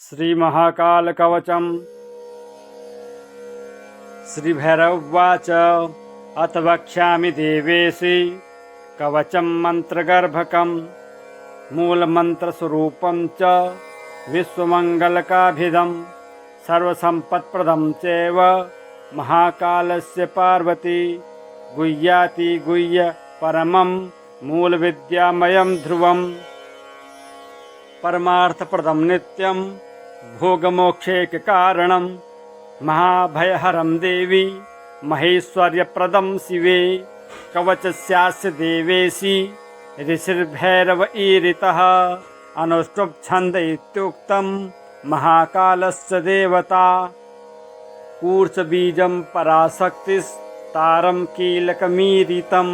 श्रीमहाकालकवचम्। श्रीभैरवोवाच अथ वक्ष्यामि देवेशि कवचं मन्त्रगर्भकं मूलमन्त्रस्वरूपं च विश्वमङ्गलकाभिदं सर्वसम्पत्प्रदं चैव महाकालस्य पार्वती गुह्याति गुह्य परमं मूलविद्यामयं ध्रुवम् परमार्थप्रदं नित्यं भोगमोक्षैककारणं महाभयहरं देवी महेश्वर्यप्रदं शिवे कवचस्यास्य देवेशि ऋषिर्भैरव ईरितः अनुष्टुप् छन्द इत्युक्तं महाकालस्य देवता कूर्चबीजं पराशक्तिस्तारं कीलकमीरितं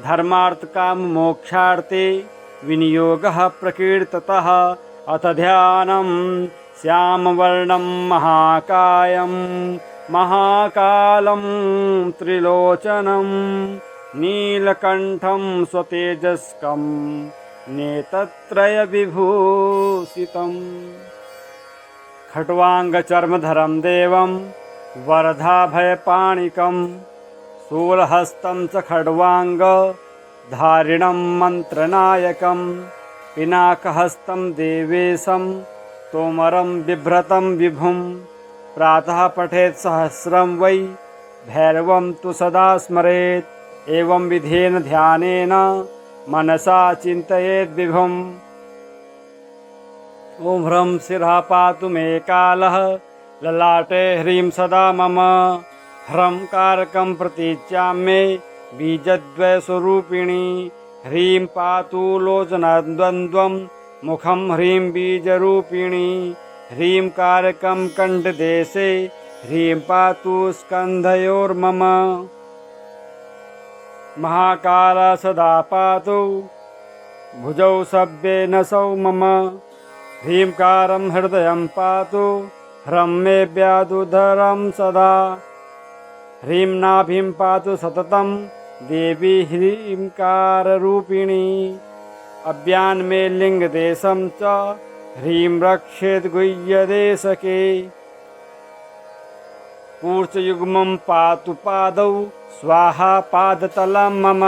धर्मार्थकाममोक्षार्थे विनियोगः प्रकीर्तितः अथ ध्यानं श्यामवर्णं महाकायं महाकालं त्रिलोचनं नीलकण्ठं स्वतेजस्कं नेत्रत्रयविभूषितं खट्वाङ्गचर्मधरं देवं वरदाभयपाणिकं शूलहस्तं च खड्वाङ्ग धारिणं मन्त्रनायकं पिनाकहस्तं देवेशं तोमरं बिभ्रतं विभुं प्रातः पठेत् सहस्रं वै भैरवं तु सदा स्मरेत् एवं विधेन ध्यानेन मनसा चिन्तयेत् विभुम् ॐ ह्रं शिरः पातु मे कालः ललाटे ह्रीं सदा मम ह्रं कारकं प्रतीच्याम्ये बीजद्वयस्वरूपिणी ह्रीं पातु लोचनद्वन्द्वं मुखं ह्रीं बीजरूपिणी ह्रीं कारकं कण्ठदेशे ह्रीं पातु स्कन्धयोर्मम महाकाल सदा पातु भुजौ सव्येन सौ मम ह्रींकारं हृदयं पातु ह्रं मे व्याधुधरं सदा ह्रीं नाभिं पातु सततं देवी ह्रींकाररूपिणी अव्यान् मे लिङ्गदेशं च ह्रीं रक्षेत् गुह्यदेशके कूर्चयुग्मं पातु पादौ स्वाहा पादतलं मम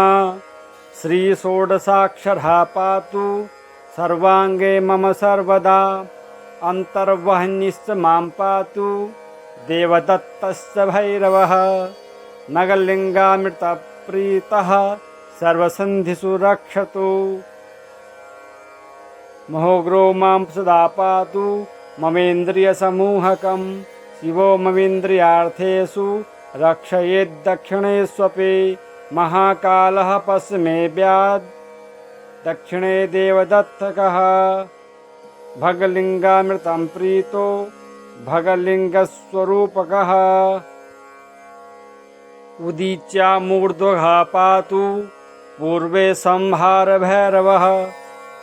श्रीषोडशाक्षरः पातु सर्वाङ्गे मम सर्वदा अन्तर्वह्निश्च मां पातु देवदत्तश्च भैरवः नगलिङ्गामृतप्रीतः सर्वसन्धिषु रक्षतु महोग्रो मां सदा पातु ममेन्द्रियसमूहकं शिवो ममेन्द्रियार्थेषु रक्षयेद्दक्षिणेष्वपि महाकालः पश्चिमे व्याद् दक्षिणे देवदत्तकः भगलिङ्गामृतं प्रीतो भगलिङ्गस्वरूपकः उदीच्या मूर्ध्वः पातु पूर्वे संहारभैरवः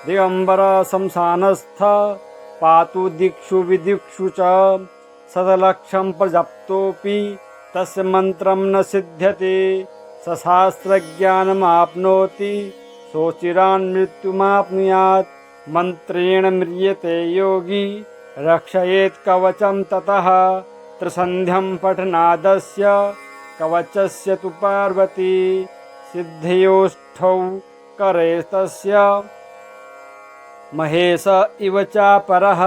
दिगम्बर शमशानस्थ पातु दिक्षु विदिक्षु च शतलक्षं प्रजप्तोऽपि तस्य मन्त्रं न सिद्ध्यति सशास्त्रज्ञानमाप्नोति सोचिरान् मृत्युमाप्नुयात् मन्त्रेण म्रियते योगी रक्षयेत् कवचं ततः त्रिसन्ध्यं पठनादस्य कवचस्य तु पार्वती सिद्धयोष्ठौ करे तस्य महेश इव चापरः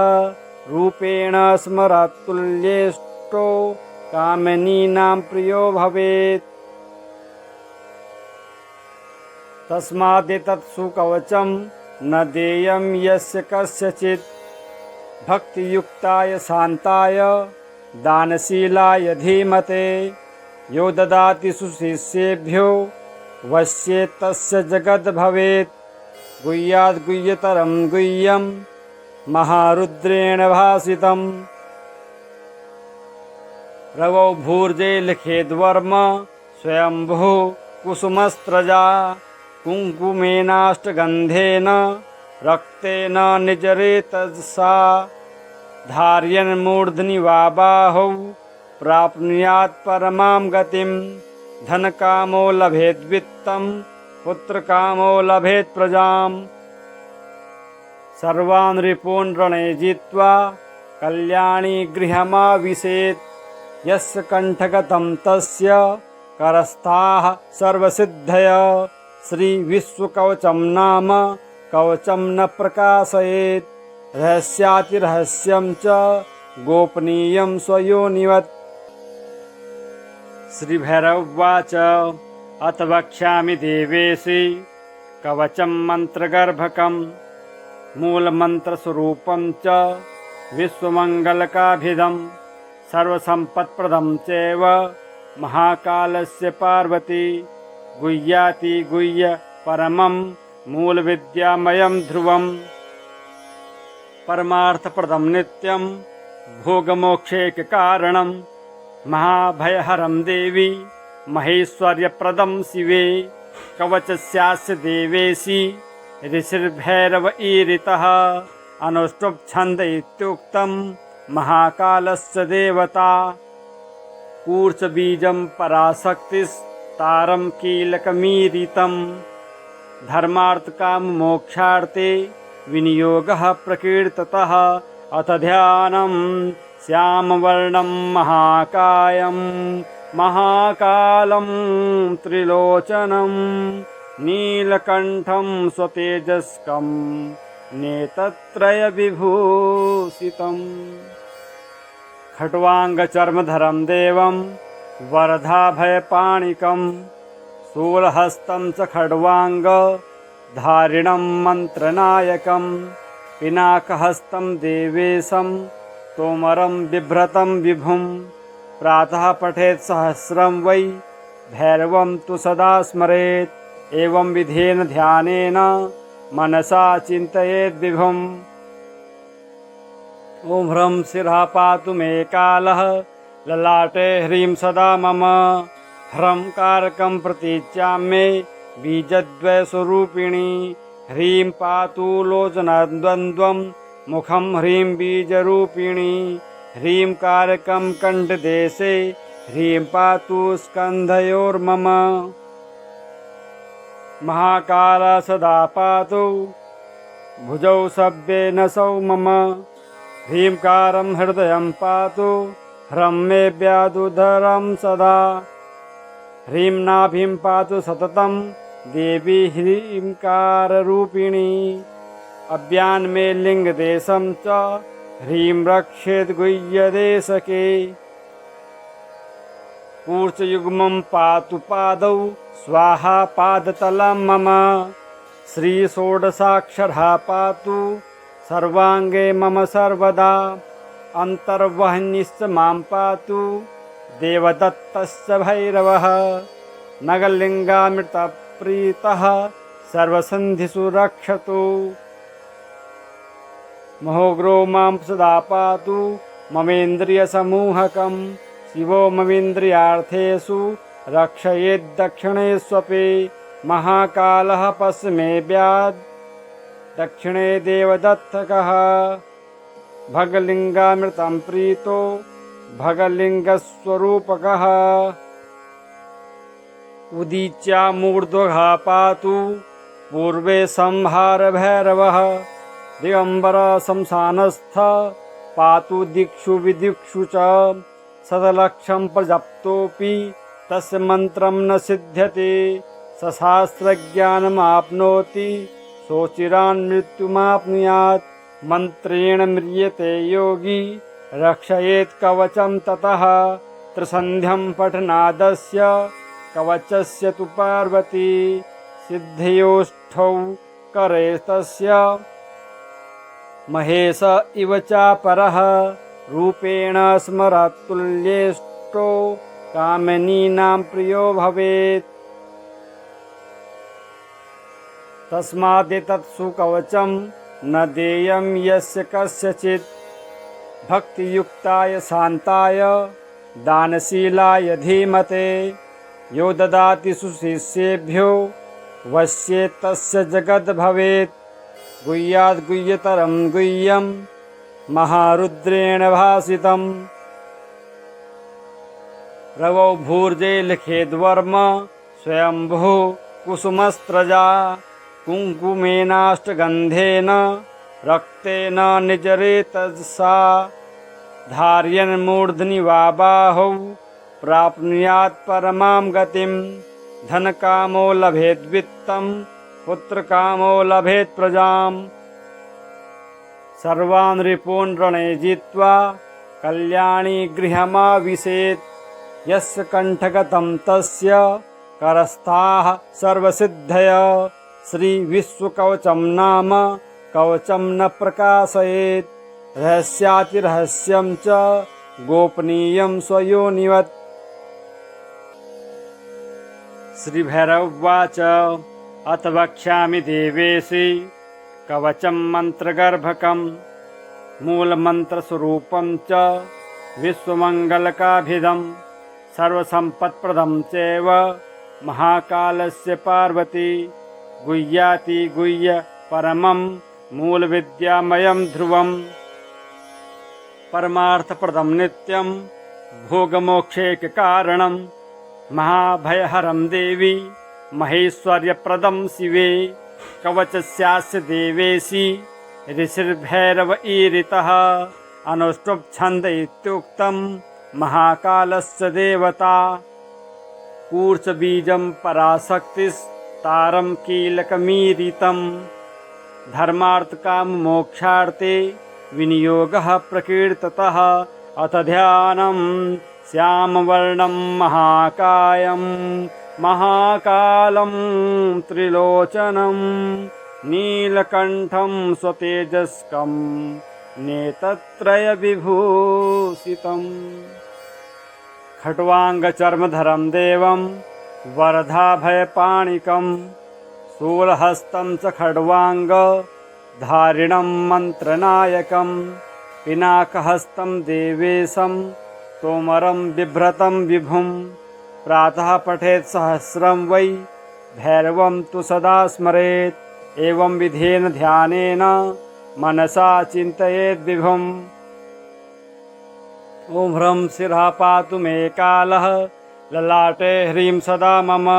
रूपेण स्मरतुल्येष्टो कामिनीनां प्रियो भवेत् तस्मादेतत् सुकवचं न देयं यस्य कस्यचित् भक्तियुक्ताय शान्ताय दानशीलाय धीमते यो ददाति सुशिष्येभ्यो वश्येत् तस्य जगद् भवेत् गुह्याद् गुह्यतरं गुह्यं महारुद्रेण भासितं रवौ भूर्जे लिखेद्वर्म स्वयंभुः कुसुमस्त्रजा कुङ्कुमेनाष्टगन्धेन रक्तेन निजरेतसा धारयन्मूर्ध्नि वा बाहौ प्राप्नुयात् परमां गतिं धनकामो लभेद्वित्तं पुत्रकामो लभेत् प्रजाम् सर्वान् रिपून् रणे जित्वा कल्याणी गृहमाविशेत्। यस्य कण्ठगतं तस्य करस्थाः सर्वसिद्धय। श्रीविश्वकवचं नाम कवचं न प्रकाशयेत्। रहस्यातिरहस्यं च गोपनीयं स्वयोनिवत्। श्रीभैरवोवाच अथ वक्ष्यामि देवेशि कवचं मन्त्रगर्भकं मूलमन्त्रस्वरूपं च विश्वमङ्गलकाभिदं सर्वसम्पत्प्रदं चैव महाकालस्य पार्वती। गुह्याति गुह्य परमं मूलविद्यामयं ध्रुवं परमार्थप्रदं नित्यं भोगमोक्षैककारणं महाभयहरं देवी महेश्वर्यप्रदं शिवे। कवचस्यास्य देवेशि ऋषिर्भैरव ईरितः अनुष्टुप् छन्द इत्युक्तं महाकालस्य देवता। कूर्चबीजं पराशक्तिस्तारं कीलकमीरितं धर्मार्थकाममोक्षार्थे विनियोगः प्रकीर्तितः। अथ ध्यानं श्यामवर्णं महाकायं महाकालं त्रिलोचनं नीलकण्ठं स्वतेजस्कं नेत्रत्रयविभूषितं। खट्वाङ्गचर्मधरं देवं वरदाभयपाणिकं शूलहस्तं च खड्वाङ्गधारिणं मन्त्रनायकं पिनाकहस्तं देवेशं तोमरं बिभ्रतं विभुं। प्रातः पठेत् सहस्रं वै भैरवं तु सदा स्मरेत्। एवं विधेन ध्यानेन मनसा चिन्तयेत् विभुम्। ॐ ह्रं शिरः पातु मे कालः ललाटे ह्रीं सदा मम। ह्रं कारकं प्रतीच्याम्ये बीजद्वयस्वरूपिणी। ह्रीं पातु लोचनद्वन्द्वं मुखं ह्रीं बीजरूपिणी। ह्रीं कारकं कण्ठदेशे ह्रीं पातु स्कन्धयोर्मम। महाकाला सदा पातु भुजौ सव्येनसौ मम। ह्रींकारं हृदयं पातु ह्रं मे व्याधुधरं सदा। ह्रीं नाभिं पातु सततं देवी ह्रींकाररूपिणी। अव्यान् मे लिङ्गदेशं च ह्रीं रक्षेत् गुह्यदेशके। कूर्चयुग्मं पातु पादौ स्वाहा पादतलं मम। श्रीषोडशाक्षरः पातु सर्वाङ्गे मम सर्वदा। अन्तर्वह्निश्च मां पातु देवदत्तश्च भैरवः। नगलिङ्गामृतप्रीतः सर्वसन्धिषु रक्षतु। महोग्रो मां सदा पातु ममेन्द्रियसमूहकं। शिवो ममेन्द्रियार्थेषु रक्षयेद्दक्षिणेष्वपि। महाकालः पश्चिमे व्याद् दक्षिणे देवदत्तकः। भगलिङ्गामृतं प्रीतो भगलिङ्गस्वरूपकः। उदीच्या मूर्ध्वः पातु पूर्वे संहारभैरवः। दिगम्बर शमशानस्थ पातु दिक्षु विदिक्षु च। शतलक्षं प्रजप्तोऽपि तस्य मन्त्रं न सिद्ध्यति। सशास्त्रज्ञानमाप्नोति सोचिरान् मृत्युमाप्नुयात्। मन्त्रेण म्रियते योगी रक्षयेत् कवचं ततः। त्रिसन्ध्यं पठनादस्य कवचस्य तु पार्वती। सिद्धयोष्ठौ करे तस्य महेश इव चापरः। रूपेण स्मरतुल्येष्टो कामिनीनां प्रियो भवेत्। तस्मादेतत् सुकवचं न देयं यस्य कस्यचित्। भक्तियुक्ताय शान्ताय दानशीलाय धीमते। यो ददाति सुशिष्येभ्यो वश्येत् तस्य जगद् भवेत्। गुह्याद् गुह्यतरं गुह्यं महारुद्रेण भासितम्। रवौ भूर्जे लिखेद्वर्म स्वयंभुः कुसुमस्त्रजा। कुङ्कुमेनाष्टगन्धेन रक्तेन निजरेतसा धारयन् मूर्ध्नि वा बाहौ प्राप्नुयात् परमां गतिं। धनकामो लभेत् वित्तं पुत्रकामो लभेत् प्रजाम्। सर्वान् रिपून् रणे जित्वा कल्याणी गृहमाविशेत्। यस्य कण्ठगतं तस्य करस्थाः सर्वसिद्धयः। श्रीविश्वकवचं नाम कवचं न प्रकाशयेत्। रहस्यातिरहस्यं च गोपनीयं स्वयोनिवत्। श्रीभैरवोवाच अथ वक्ष्यामि देवेशि कवचं मन्त्रगर्भकं मूलमन्त्रस्वरूपं च विश्वमङ्गलकाभिदं। सर्वसम्पत्प्रदं चैव महाकालस्य पार्वती। गुह्याति गुह्य परमं मूलविद्यामयं ध्रुवम्। परमार्थप्रदं नित्यं भोगमोक्षैककारणं। महाभयहरं देवी महेश्वर्यप्रदं शिवे। कवचस्यास्य देवेशि ऋषिर्भैरव ईरितः। अनुष्टुप् छन्द इत्युक्तं महाकालस्य देवता। कूर्चबीजं पराशक्तिस्तारं कीलकमीरितं। धर्मार्थकाममोक्षार्थे विनियोगः प्रकीर्तितः। अथ ध्यानं श्यामवर्णं महाकायं महाकालं त्रिलोचनं नीलकण्ठं स्वतेजस्कं नेत्रत्रयविभूषितम्। खट्वाङ्गचर्मधरं देवं वरदाभयपाणिकं। शूलहस्तं च खड्वाङ्गधारिणं मन्त्रनायकं। पिनाकहस्तं देवेशं तोमरं बिभ्रतं विभुं। प्रातः पठेत् सहस्रं वै भैरवं तु सदा स्मरेत्। एवं विधेन ध्यानेन मनसा चिन्तयेत् विभुम्। ॐ ह्रं शिरः पातु मे कालः ललाटे ह्रीं सदा मम।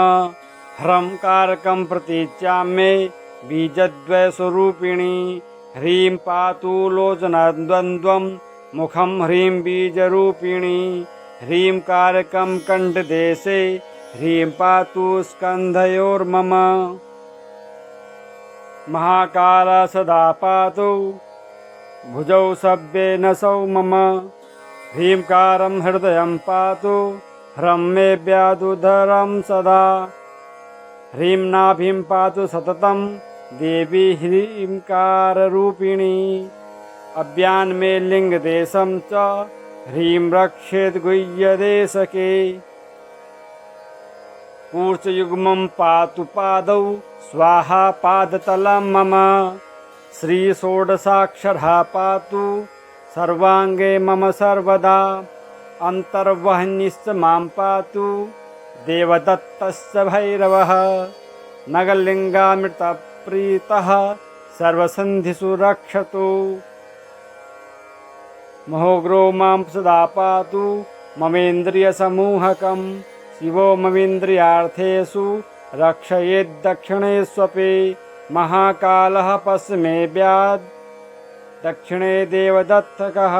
ह्रं कारकं प्रतीच्याम्ये बीजद्वयस्वरूपिणी। ह्रीं पातु लोचनद्वन्द्वं मुखं ह्रीं बीजरूपिणी। ह्रीं कारकं कण्ठदेशे ह्रीं पातु स्कन्धयोर्मम। महाकाल सदा पातु भुजौ सव्ये नसौ मम। ह्रींकारं हृदयं पातु ह्रं मे व्याधुधरं सदा। ह्रीं नाभिं पातु सततं देवी ह्रींकाररूपिणी। अव्यान् मे लिङ्गदेशं च ह्रीं रक्षेत् गुह्यदेशके। कूर्चयुग्मं पातु पादौ स्वाहा पादतलं मम। श्रीषोडशाक्षरः पातु सर्वाङ्गे मम सर्वदा। अन्तर्वह्निश्च मां पातु देवदत्तस्य भैरवः। नगलिङ्गामृतप्रीतः सर्वसन्धिषु रक्षतु। महोग्रो मां सदा पातु ममेन्द्रियसमूहकं। शिवो ममेन्द्रियार्थेषु रक्षयेद्दक्षिणेष्वपि। महाकालः पश्चिमे व्याद् दक्षिणे देवदत्तकः।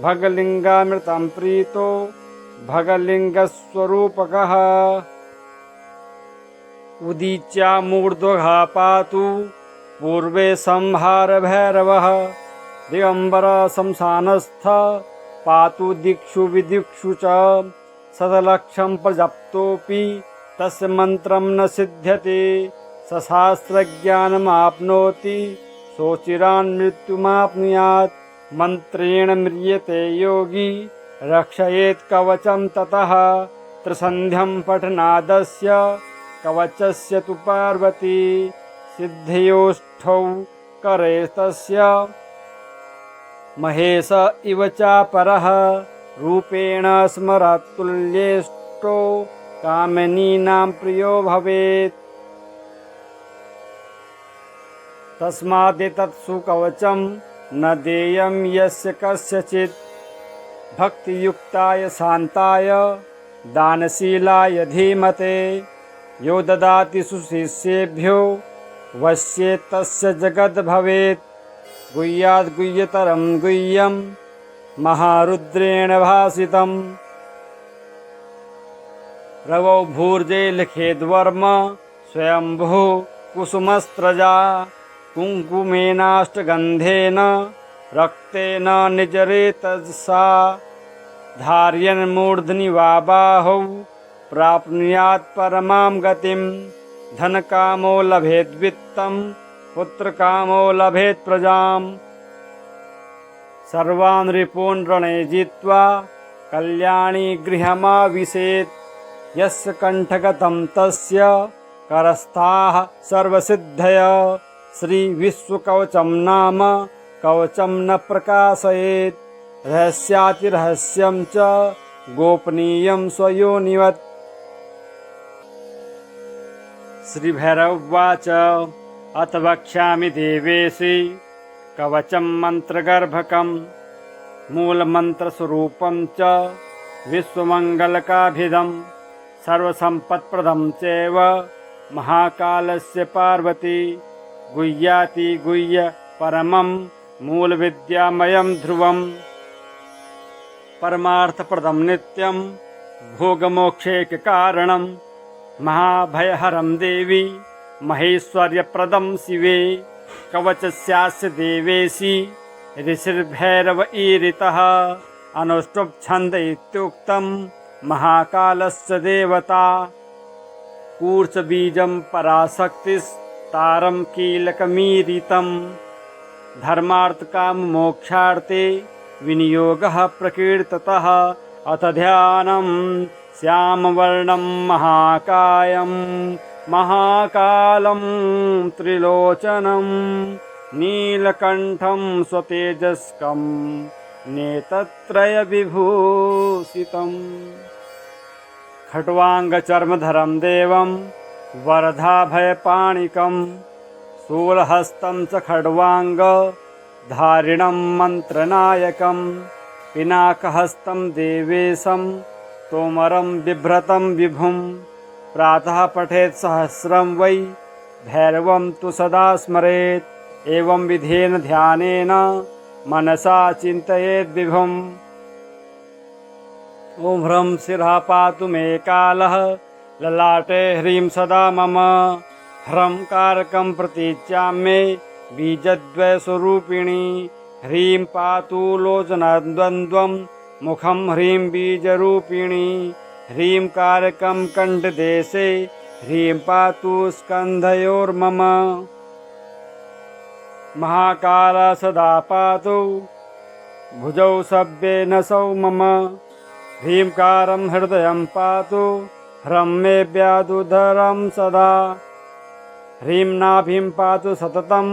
भगलिङ्गामृतं प्रीतो भगलिङ्गस्वरूपकः। उदीच्या मूर्ध्वः पातु पूर्वे संहारभैरवः। दिगम्बर शमशानस्थ पातु दिक्षु विदिक्षु च। शतलक्षं प्रजप्तोऽपि तस्य मन्त्रं न सिद्ध्यति। सशास्त्रज्ञानमाप्नोति सोचिरान् मृत्युमाप्नुयात्। मन्त्रेण म्रियते योगी रक्षयेत् कवचं ततः। त्रिसन्ध्यं पठनादस्य कवचस्य तु पार्वती। सिद्धयोष्ठौ करे तस्य महेश इव चापरः। रूपेण स्मरतुल्येष्टो कामिनीनां प्रियो भवेत्। तस्मादेतत् सुकवचं न देयं यस्य कस्यचित्। भक्तियुक्ताय शान्ताय दानशीलाय धीमते। यो ददाति सुशिष्येभ्यो वश्येतस्य जगद् भवेत् गुह्याद् गुह्यतरं गुह्यं महारुद्रेण भासितम् रवौ भूर्जे लिखेद्वर्म स्वयंभुः कुसुमस्त्रजा कुङ्कुमेनाष्टगन्धेन रक्तेन निजरेतसा धारयन्मूर्ध्नि वा बाहौ प्राप्नुयात् परमां गतिं धनकामो लभेद्वित्तं पुत्रकामो लभेत् प्रजाम् सर्वान् रिपून् रणे जित्वा कल्याणी गृहमाविशेत् यस्य कण्ठगतं तस्य करस्थाः सर्वसिद्धयः श्रीविश्वकवचं नाम कवचं न प्रकाशयेत् रहस्यातिरहस्यं च गोपनीयं स्वयोनिवत्। श्रीभैरव उवाच अथ वक्ष्यामि देवेशि कवचं मन्त्रगर्भकं मूलमन्त्रस्वरूपं च विश्वमङ्गलकाभिदं सर्वसम्पत्प्रदं चैव महाकालस्य पार्वती गुह्याति गुह्य परमं मूलविद्यामयं ध्रुवम् परमार्थप्रदं नित्यं भोगमोक्षैककारणं महाभयहरं देवी महेश्वर्यप्रदं शिवे कवचस्यास्य देवेशि ऋषिर्भैरव ईरितः अनुष्टुप् छन्द इत्युक्तं महाकालस्य देवता कूर्चबीजं पराशक्तिस्तारं कीलकमीरितं धर्मार्थकाममोक्षार्थे विनियोगः प्रकीर्तितः अथ ध्यानं श्यामवर्णं महाकायं महाकालं त्रिलोचनं नीलकण्ठं स्वतेजस्कं नेत्रत्रयविभूषितम् खट्वाङ्गचर्मधरं देवं वरदाभयपाणिकं शूलहस्तं च खड्वाङ्गधारिणं मन्त्रनायकं पिनाकहस्तं देवेशं तोमरं बिभ्रतं विभुं प्रातः पठेत् सहस्रं वै भैरवं तु सदा स्मरेत् एवं विधेन ध्यानेन मनसा चिन्तयेत् विभुम्। ॐ ह्रं शिरः पातु मे कालः ललाटे ह्रीं सदा मम ह्रं कारकं प्रतीच्याम्ये बीजद्वयस्वरूपिणी ह्रीं पातु लोचनद्वन्द्वं मुखं ह्रीं बीजरूपिणी ह्रीं कारकं कण्ठदेशे ह्रीं पातु स्कन्धयोर्मम महाकाल सदा पातु भुजौ सव्येन सौ मम ह्रींकारं हृदयं पातु ह्रं मे व्याधुधरं सदा ह्रीं नाभिं पातु सततं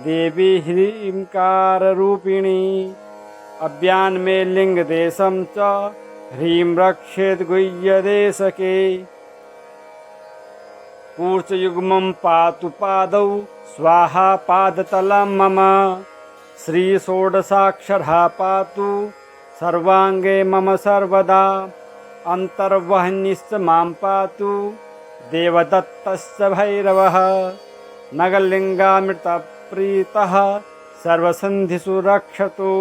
देवी ह्रींकाररूपिणी अव्यान् मे लिङ्गदेशं च ह्रीं रक्षेत् गुह्यदेशके कूर्चयुग्मं पातु पादौ स्वाहा पादतलं मम श्रीषोडशाक्षरः पातु सर्वाङ्गे मम सर्वदा अन्तर्वह्निश्च मां पातु देवदत्तश्च भैरवः नगलिङ्गामृतप्रीतः सर्वसन्धिषु रक्षतु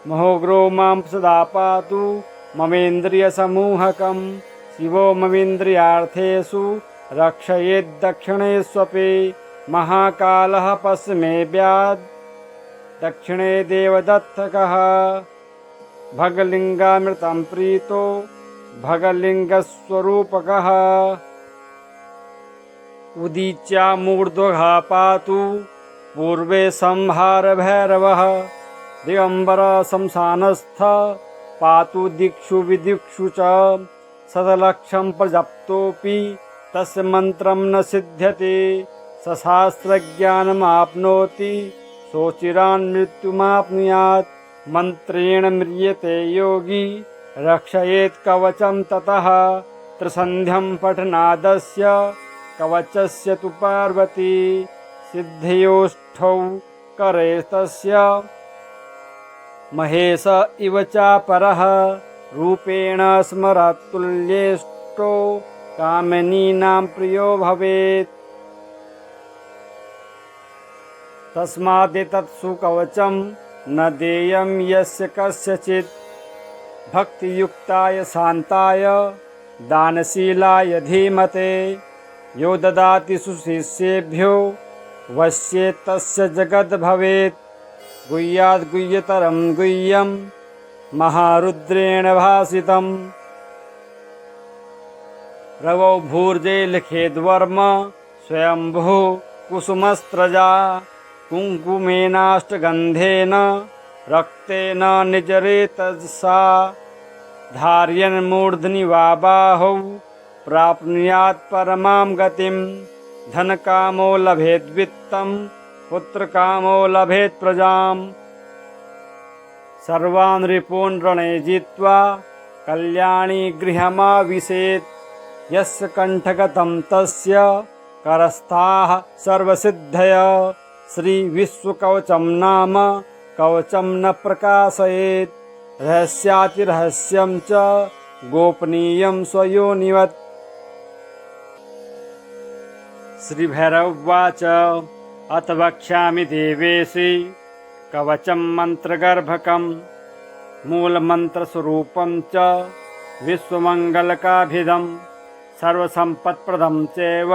महोग्रो मां सदा पातु ममेन्द्रियसमूहकं शिवो ममेन्द्रियार्थेषु रक्षयेद्दक्षिणेष्वपि महाकालः पश्चिमे व्याद् दक्षिणे देवदत्तकः भगलिङ्गामृतं प्रीतो भगलिङ्गस्वरूपकः उदीच्या मूर्ध्वः पातु पूर्वे संहारभैरवः दिगम्बर शमशानस्थ पातु दिक्षु विदिक्षु च शतलक्षं प्रजप्तोऽपि तस्य मन्त्रं न सिद्ध्यति सशास्त्रज्ञानमाप्नोति सोचिरान् मृत्युमाप्नुयात् मन्त्रेण म्रियते योगी रक्षयेत् कवचं ततः त्रिसन्ध्यं पठनादस्य कवचस्य तु पार्वती सिद्धयोष्ठौ करे तस्य महेश इव चापरः रूपेण स्मरतुल्येष्टो कामिनीनां प्रियो भवेत् तस्मादेतत्सु कवचं न देयं यस्य कस्यचित् भक्तियुक्ताय शान्ताय दानशीलाय धीमते यो ददाति सुशिष्येभ्यो वश्येत् तस्य जगद् भवेत् गुह्याद् गुह्यतरं गुह्यं महारुद्रेण भासितम् रवौ भूर्जे लिखेद्वर्म स्वयंभुः कुसुमस्त्रजा कुङ्कुमेनाष्टगन्धेन रक्तेन निजरेतसा धार्यन्मूर्ध्नि वा बाहौ प्राप्नुयात् परमां गतिं धनकामो लभेत् वित्तं पुत्रकामो लभेत् प्रजाम् सर्वान् रिपून् रणे जित्वा कल्याणी गृहमाविशेत् यस्य कण्ठगतं तस्य करस्थाः सर्वसिद्धयः श्रीविश्वकवचं नाम कवचं न प्रकाशयेत् रहस्यातिरहस्यं च गोपनीयं स्वयोनिवत्। श्रीभैरवोवाच अथ वक्ष्यामि देवेशि कवचं मन्त्रगर्भकं मूलमन्त्रस्वरूपं च विश्वमङ्गलकाभिदं सर्वसम्पत्प्रदं चैव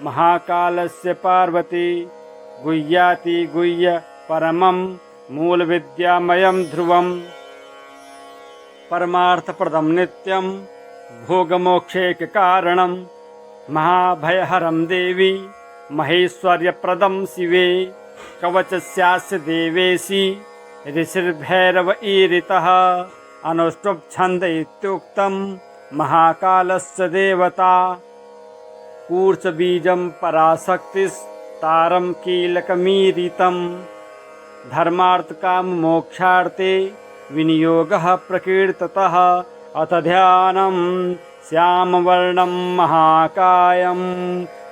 महाकालस्य पार्वती गुह्याति गुह्य परमं मूलविद्यामयं ध्रुवं परमार्थप्रदं नित्यं भोगमोक्षैककारणं महाभयहरं देवी महेश्वर्यप्रदं शिवे कवचस्यास्य देवेशि ऋषिर्भैरव ईरितः अनुष्टुप् छन्द इत्युक्तं महाकालस्य देवता कूर्चबीजं पराशक्तिस्तारं कीलकमीरितं धर्मार्थकाममोक्षार्थे विनियोगः प्रकीर्तितः अथ ध्यानं श्यामवर्णं महाकायं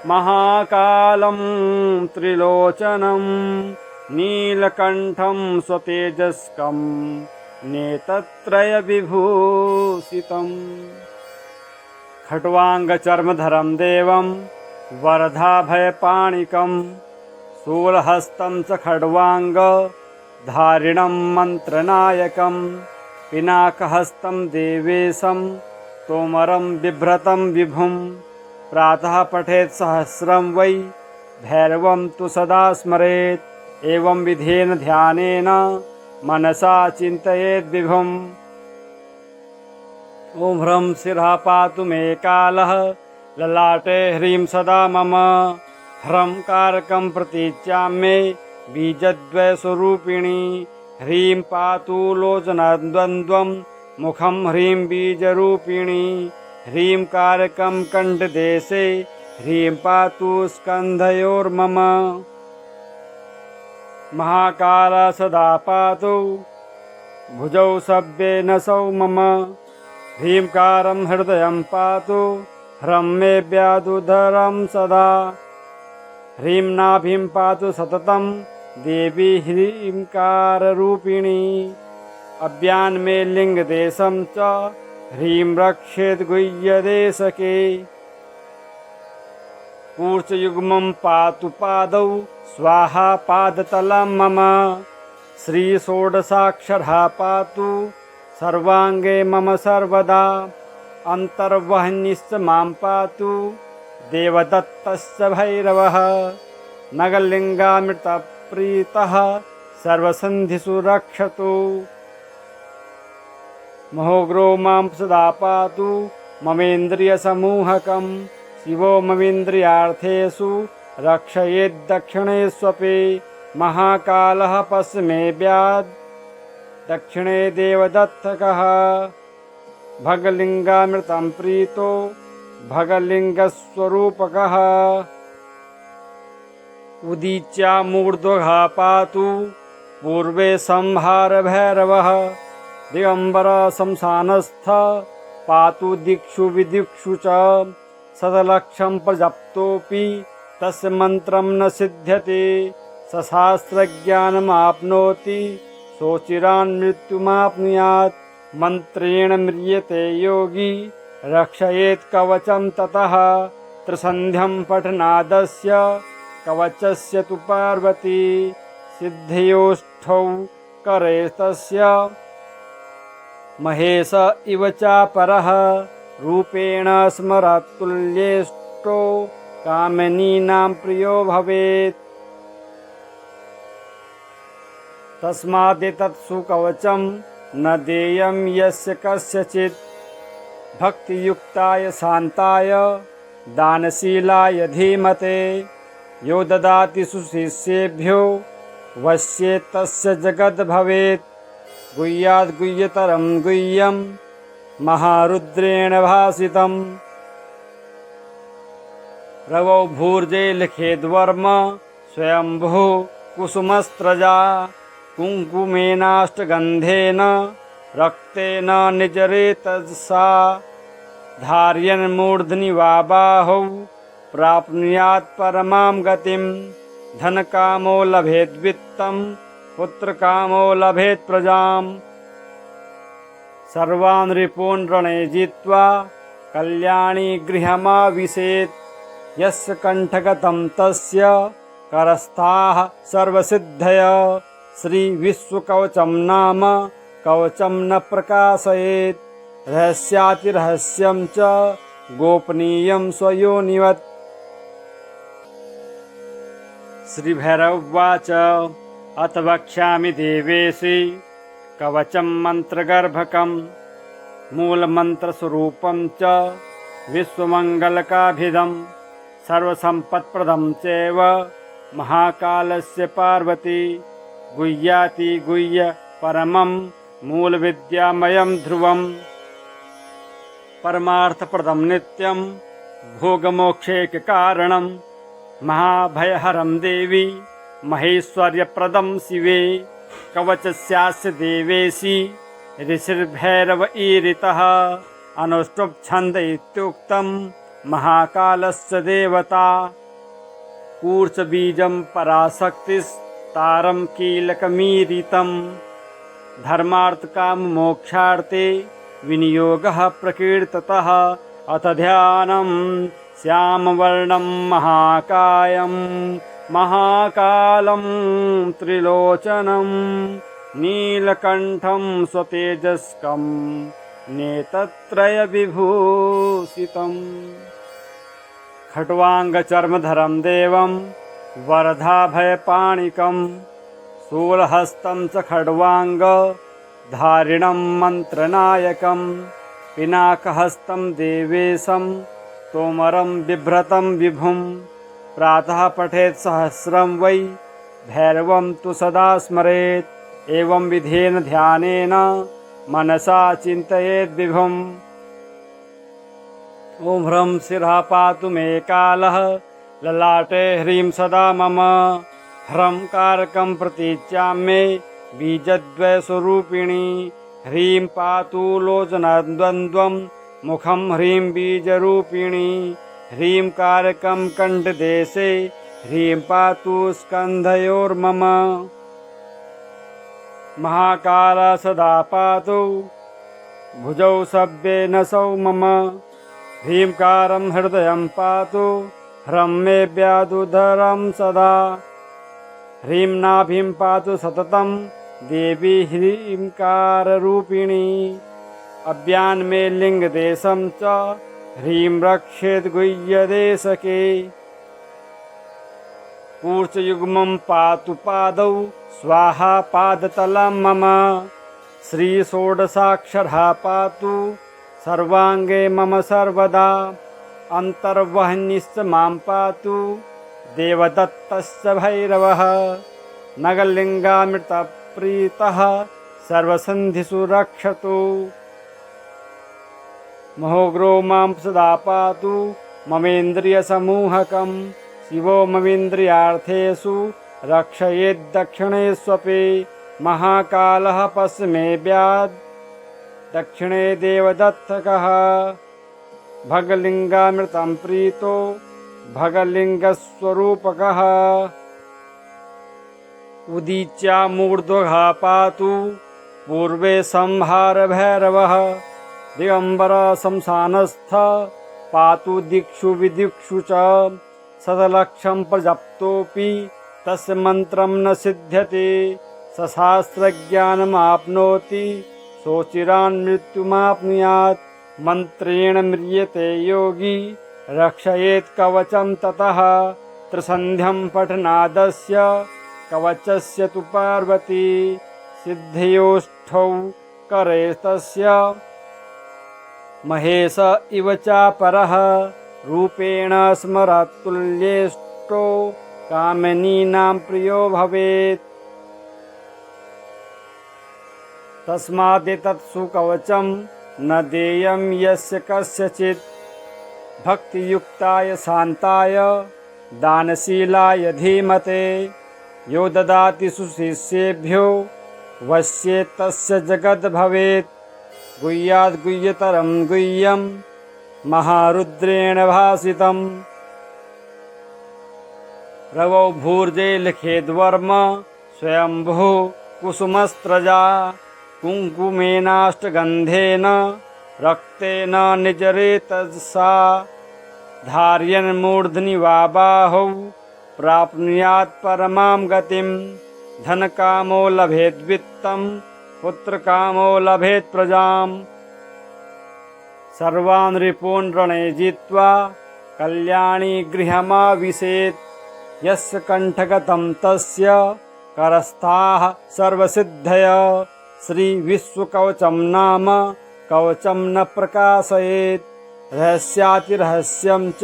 महाकालं त्रिलोचनं नीलकण्ठं स्वतेजस्कं नेत्रत्रयविभूषितम् खट्वाङ्गचर्मधरं देवं वरदाभयपाणिकं शूलहस्तं च खड्वाङ्गधारिणं मन्त्रनायकं पिनाकहस्तं देवेशं तोमरं बिभ्रतं विभुं प्रातः पठेत् सहस्रं वै भैरवं तु सदा स्मरेत् एवं विधेन ध्यानेन मनसा चिन्तयेत् विभुम्। ॐ ह्रं शिरः पातु मे कालः ललाटे ह्रीं सदा मम ह्रं कारकं प्रतीच्याम्ये बीजद्वयस्वरूपिणी ह्रीं पातु लोचनद्वन्द्वं मुखं ह्रीं बीजरूपिणी ह्रीं कारकं कण्ठदेशे ह्रीं पातु स्कन्धयोर्मम महाकाल सदा पातु भुजौ सव्ये नसौ मम ह्रींकारं हृदयं पातु ह्रं मे व्याधुधरं सदा ह्रीं नाभिं पातु सततं देवी ह्रींकाररूपिणी अव्यान् मे लिङ्गदेशं च ह्रीं रक्षेत् गुह्यदेशके कूर्चयुग्मं पातु पादौ स्वाहा पादतलं मम श्रीषोडशाक्षरः पातु सर्वाङ्गे मम सर्वदा अन्तर्वह्निश्च मां पातु देवदत्तश्च भैरवः नगलिङ्गामृतप्रीतः सर्वसन्धिषु रक्षतु महोग्रो मां सदा पातु ममेन्द्रियसमूहकं शिवो ममेन्द्रियार्थेषु रक्षयेद्दक्षिणेष्वपि महाकालः पश्चिमे व्याद् दक्षिणे देवदत्तकः भगलिङ्गामृतं प्रीतो भगलिङ्गस्वरूपकः उदीच्या मूर्ध्वः पातु पूर्वे संहारभैरवः दिगम्बर शमशानस्थ पातु दिक्षु विदिक्षु च शतलक्षं प्रजप्तोऽपि तस्य मन्त्रं न सिद्ध्यति सशास्त्रज्ञानमाप्नोति सोचिरान् मृत्युमाप्नुयात् मन्त्रेण म्रियते योगी रक्षयेत् कवचं ततः त्रिसन्ध्यं पठनादस्य कवचस्य तु पार्वती सिद्धयोष्ठौ करैस्तस्य महेश इव चापरः रूपेण स्मरतुल्येष्टो कामिनीनां प्रियो भवेत्। तस्मादेतत् सुकवचं न देयं यस्य कस्यचित् भक्तियुक्ताय शान्ताय दानशीलाय धीमते यो ददाति सुशिष्येभ्यो वश्येत् तस्य जगद् भवेत्। गुह्याद् गुह्यतरं गुह्यं महारुद्रेण भासितम् रवौ भूर्जे लिखेद्वर्म स्वयंभुः कुसुमस्त्रजा कुङ्कुमेनाष्टगन्धेन रक्तेन निजरेतसा धारयन्मूर्ध्नि वा बाहौ प्राप्नुयात् परमां गतिम्। धनकामो लभेद्वित्तं पुत्रकामो लभेत् प्रजाम् सर्वान् रिपून् रणे जित्वा कल्याणी गृहमाविशेत्। यस्य कण्ठगतं तस्य करस्थाः सर्वसिद्धयः श्रीविश्वकवचं नाम कवचं न प्रकाशयेत् रहस्यातिरहस्यं च गोपनीयं स्वयोनिवत्। श्रीभैरव उवाच अथ वक्ष्यामि देवेशि कवचं मन्त्रगर्भकं मूलमन्त्रस्वरूपं च विश्वमङ्गलकाभिदं सर्वसम्पत्प्रदं चैव महाकालस्य पार्वती गुह्याति गुह्य परमं मूलविद्यामयं ध्रुवम् परमार्थप्रदं नित्यं भोगमोक्षैककारणं महाभयहरं देवी महेश्वर्यप्रदं शिवे। कवचस्यास्य देवेशि ऋषिर्भैरव ईरितः अनुष्टुप् छन्द इत्युक्तं महाकालस्य देवता कूर्चबीजं पराशक्तिस्तारं कीलकमीरितं धर्मार्थकाममोक्षार्थे विनियोगः प्रकीर्तितः। अथ ध्यानं श्यामवर्णं महाकायं महाकालं त्रिलोचनं नीलकण्ठं स्वतेजस्कं नेत्रत्रयविभूषितं खट्वाङ्गचर्मधरं देवं वरदाभयपाणिकं शूलहस्तं च खड्वाङ्गधारिणं मन्त्रनायकं पिनाकहस्तं देवेशं तोमरं बिभ्रतं विभुं प्रातः पठेत् सहस्रं वै भैरवं तु सदा स्मरेत्। एवं विधेन ध्यानेन मनसा चिन्तयेत् विभुम्। ॐ ह्रं शिरः पातु मे कालः ललाटे ह्रीं सदा मम ह्रं कारकं प्रतीच्याम्ये बीजद्वयस्वरूपिणी ह्रीं पातु लोचनद्वन्द्वं मुखं ह्रीं बीजरूपिणी ह्रीं कारकं कण्ठदेशे ह्रीं पातु स्कन्धयोर्मम महाकाल सदा पातु भुजौ सव्येन सौ मम ह्रींकारं हृदयं पातु ह्रं मे व्याधुधरं सदा ह्रीं नाभिं पातु सततं देवी ह्रींकाररूपिणी अव्यान् मे लिङ्गदेशं च ह्रीं रक्षेत् गुह्यदेशके कूर्चयुग्मं पातु पादौ स्वाहा पादतलं मम श्रीषोडशाक्षरः पातु सर्वाङ्गे मम सर्वदा अन्तर्वह्निश्च मां पातु देवदत्तश्च भैरवः नगलिङ्गामृतप्रीतः सर्वसन्धिषु रक्षतु महोग्रो मां सदा पातु ममेन्द्रियसमूहकं शिवो ममेन्द्रियार्थेषु रक्षयेद्दक्षिणेष्वपि महाकालः पश्चिमे व्याद् दक्षिणे देवदत्तकः भगलिङ्गामृतं प्रीतो भगलिङ्गस्वरूपकः उदीच्या मूर्ध्वः पातु पूर्वे संहारभैरवः दिगम्बर शमशानस्थ पातु दिक्षु विदिक्षु च शतलक्षं प्रजप्तोऽपि तस्य मन्त्रं न सिद्ध्यति। सशास्त्रज्ञानमाप्नोति सोचिरान् मृत्युमाप्नुयात्। मन्त्रेण म्रियते योगी रक्षयेत् कवचं ततः। त्रिसन्ध्यं पठनादस्य कवचस्य तु पार्वती। सिद्धयोष्ठौ करे तस्य महेश इव चापरः। रूपेण स्मरतुल्येष्टो कामिनीनां प्रियो भवेत्। तस्मादेतत् सुकवचं न देयं यस्य कस्यचित्। भक्तियुक्ताय शान्ताय दानशीलाय धीमते। यो ददाति सुशिष्येभ्यो वश्येत् तस्य जगद् भवेत्। गुह्याद् गुह्यतरं गुह्यं महारुद्रेण भासितम्। रवौ भूर्जे लिखेद्वर्म स्वयंभुः कुसुमस्त्रजा। कुङ्कुमेनाष्टगन्धेन रक्तेन निजरेतसा। धारयन्मूर्ध्नि वा बाहौ प्राप्नुयात् परमां गतिं। धनकामो लभेद् वित्तं पुत्रकामो लभेत् प्रजाम्। सर्वान् रिपून् रणे जित्वा कल्याणी गृहमाविशेत्। यस्य कण्ठगतं तस्य करस्थाः सर्वसिद्धयः। श्रीविश्वकवचं नाम कवचं न प्रकाशयेत्। रहस्यातिरहस्यं च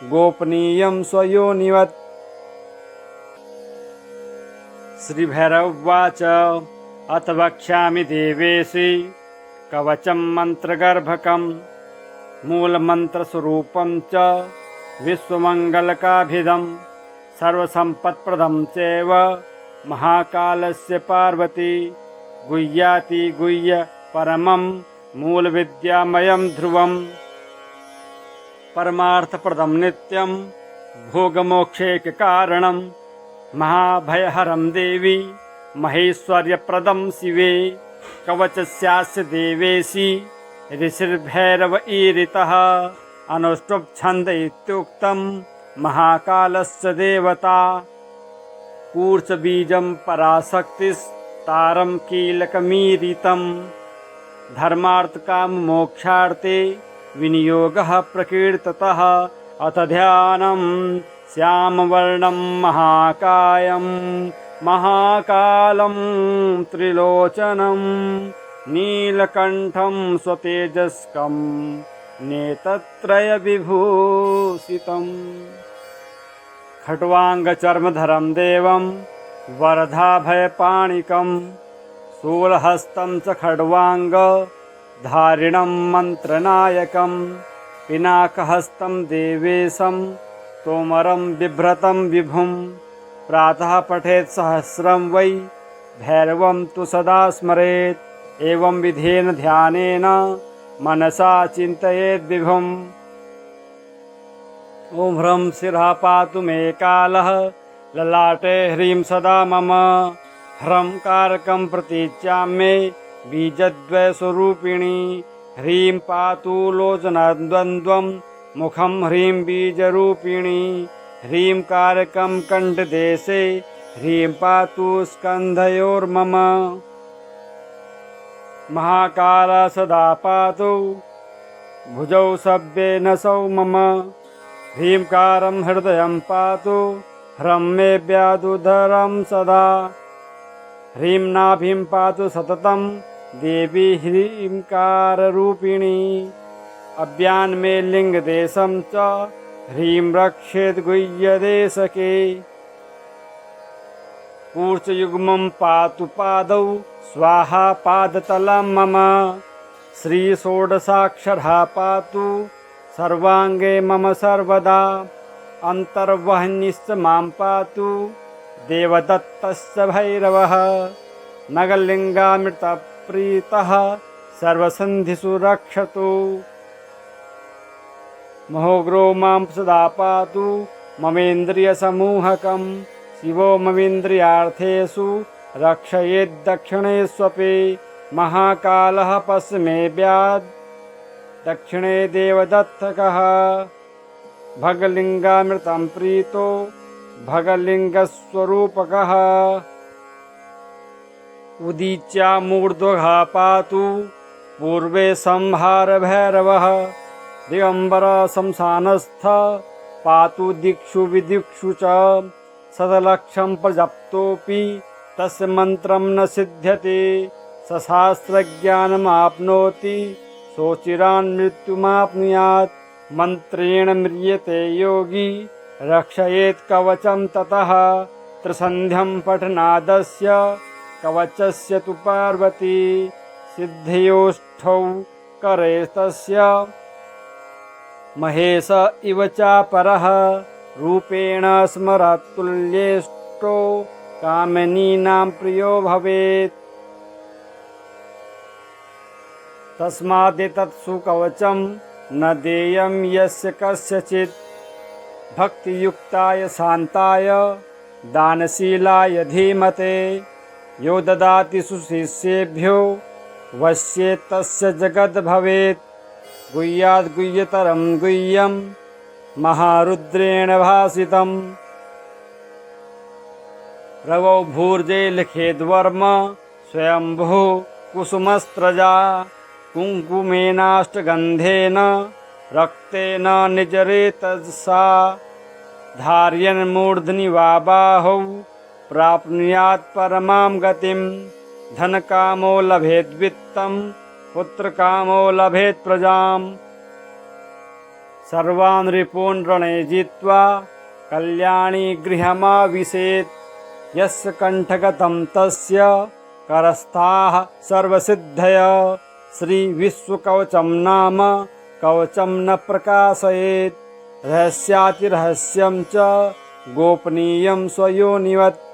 गोपनीयं स्वयोनिवत्। श्रीभैरवोवाच अथ वक्ष्यामि देवेशि कवचं मन्त्रगर्भकं। मूलमन्त्रस्वरूपं च विश्वमङ्गलकाभिदं। सर्वसम्पत्प्रदं चैव महाकालस्य पार्वती। गुह्याति गुह्य परमं मूलविद्यामयं ध्रुवम्। परमार्थप्रदं नित्यं भोगमोक्षैककारणं। महाभयहरं देवी महेश्वर्यप्रदं शिवे। कवचस्यास्य देवेशि ऋषिर्भैरव ईरितः। अनुष्टुप् छन्द इत्युक्तं महाकालस्य देवता। कूर्चबीजं पराशक्तिस्तारं कीलकमीरितं। धर्मार्थकाममोक्षार्थे विनियोगः प्रकीर्तितः। अथ ध्यानं श्यामवर्णं महाकायं महाकालं त्रिलोचनं। नीलकण्ठं स्वतेजस्कं नेत्रत्रयविभूषितम्। खट्वाङ्गचर्मधरं देवं वरदाभयपाणिकं। शूलहस्तं च खड्वाङ्गधारिणं मन्त्रनायकं। पिनाकहस्तं देवेशं तोमरं बिभ्रतं विभुं। प्रातः पठेत् सहस्रं वै भैरवं तु सदा स्मरेत्। एवं विधेन ध्यानेन मनसा चिन्तयेद् विभुम्। ॐ ह्रं शिरः पातु मे कालः ललाटे ह्रीं सदा मम। ह्रं कारकं प्रतीच्याम्ये बीजद्वयस्वरूपिणी। ह्रीं पातु लोचनद्वन्द्वं मुखं ह्रीं बीजरूपिणी। ह्रीं कारकं कण्ठदेशे ह्रीं पातु स्कन्धयोर्मम। महाकाल सदा पातु भुजौ सव्ये नसौ मम। ह्रींकारं हृदयं पातु ह्रं मे व्याधुधरं सदा। ह्रीं नाभिं पातु सततं देवी ह्रींकाररूपिणी। अव्यान् मे लिङ्गदेशं च ह्रीं रक्षेद् गुह्यदेशके। कूर्चयुग्मं पातु पादौ स्वाहा पादतलं मम। श्रीषोडशाक्षरः पातु सर्वाङ्गे मम सर्वदा। अन्तर्वह्निश्च मां पातु देवदत्तश्च भैरवः। नगलिङ्गामृतप्रीतः सर्वसन्धिषु रक्षतु। महोग्रो मां सदा पातु ममेन्द्रियसमूहकं। शिवो ममेन्द्रियार्थेषु रक्षयेद्दक्षिणेष्वपि। महाकालः पश्चिमे व्याद् दक्षिणे देवदत्तकः। भगलिंगामृतं प्रीतो भगलिंगस्वरूपकः उदीच्या मूर्ध्वः पातु पूर्वे संहार भैरवः दिगंबर शमशानस्थ पातु दिक्षु विदिक्षु च सदलक्षं प्रजप्तोऽपि तस्य मन्त्रं न सिद्ध्यति सशास्त्रज्ञानमाप्नोति सोचिरान् मृत्युमाप्नुयात् मन्त्रेण म्रियते योगी रक्षयेत् कवचं ततः त्रिसन्ध्यं पठनादस्य कवचस्य तु पार्वती सिद्धयोष्ठौ करेस्तस्य महेश इव चापरः रूपेण स्मरतुल्येष्टो कामिनीनां प्रियो भवेत् तस्मादेतत् सुकवचं न देयं यस्य कस्यचित् भक्तियुक्ताय शान्ताय दानशीलाय धीमते यो ददाति सुशिष्येभ्यो वश्येत् तस्य जगद् भवेत् गुह्याद् गुह्यतरं गुह्यं महारुद्रेण भासितम् रवौ भूर्जे लिखेद्वर्म स्वयंभुः कुसुमस्त्रजा कुङ्कुमेनाष्टगन्धेन रक्तेन निजरेतसा धारयन्मूर्ध्नि वा बाहौ प्राप्नुयात् परमां गतिं धनकामो लभेद्वित्तं पुत्रकामो लभेत् प्रजाम् सर्वान् रिपून् रणे जित्वा कल्याणी गृहमाविशेत् यस्य कण्ठगतं तस्य करस्थाः सर्वसिद्धय श्रीविश्वकवचं नाम कवचं न प्रकाशयेत् रहस्यातिरहस्यं च गोपनीयं स्वयोनिवत्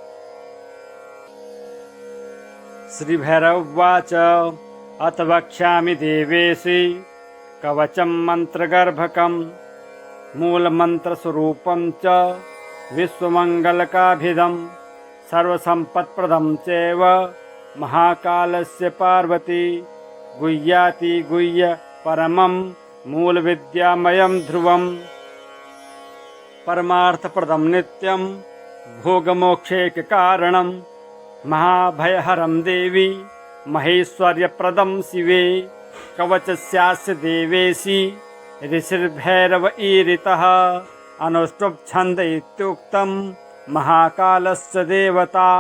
श्रीभैरवोवाच अथ वक्ष्यामि देवेशि कवचं मन्त्रगर्भकं मूलमन्त्रस्वरूपं च विश्वमङ्गलकाभिदं सर्वसम्पत्प्रदं चैव महाकालस्य पार्वती गुह्याति गुह्य परमं मूलविद्यामयं ध्रुवं परमार्थप्रदं नित्यं भोगमोक्षैककारणं महाभयहरं देवी महेश्वर्यप्रदं शिवे कवचस्यास्य देवेशि ऋषिर्भैरव ईरितः अनुष्टुप् छन्द इत्युक्तं महाकालस्य देवता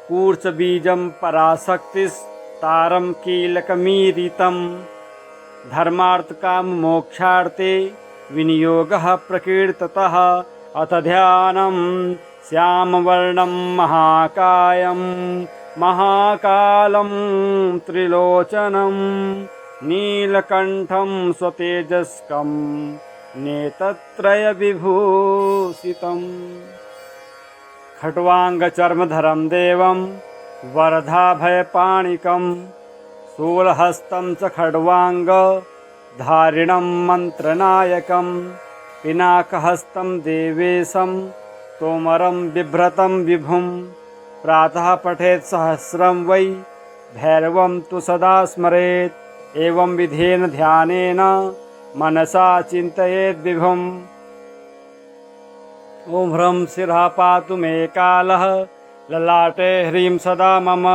कूर्चबीजं पराशक्तिस्तारं कीलकमीरितं धर्मार्थकाममोक्षार्थे विनियोगः प्रकीर्तितः अथ ध्यानं श्यामवर्णं महाकायं महाकालं त्रिलोचनं नीलकण्ठं स्वतेजस्कं नेत्रत्रयविभूषितं खट्वाङ्गचर्मधरं देवं वरदाभयपाणिकं शूलहस्तं च खड्वाङ्गधारिणं मन्त्रनायकं पिनाकहस्तं देवेशं तोमरं बिभ्रतं विभुं प्रातः पठेत् सहस्रं वै भैरवं तु सदा स्मरेत् एवं विधेन ध्यानेन मनसा चिन्तयेत् विभुम् ॐ ह्रं शिरः पातु मे कालः ललाटे ह्रीं सदा मम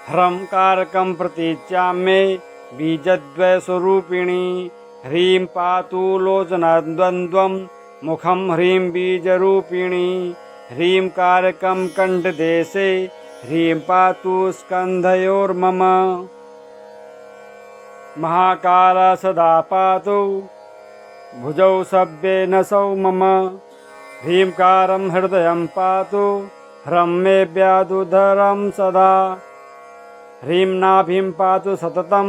ह्रं कारकं प्रतीच्याम्ये बीजद्वयस्वरूपिणी ह्रीं पातु लोचनद्वन्द्वं मुखं ह्रीं बीजरूपिणी ह्रीं कारकं कण्ठदेशे ह्रीं पातु स्कन्धयोर्मम महाकाल सदा पातु भुजौ सव्येन सौ मम ह्रींकारं हृदयं पातु ह्रं मे व्याधुधरं सदा ह्रीं नाभिं पातु सततं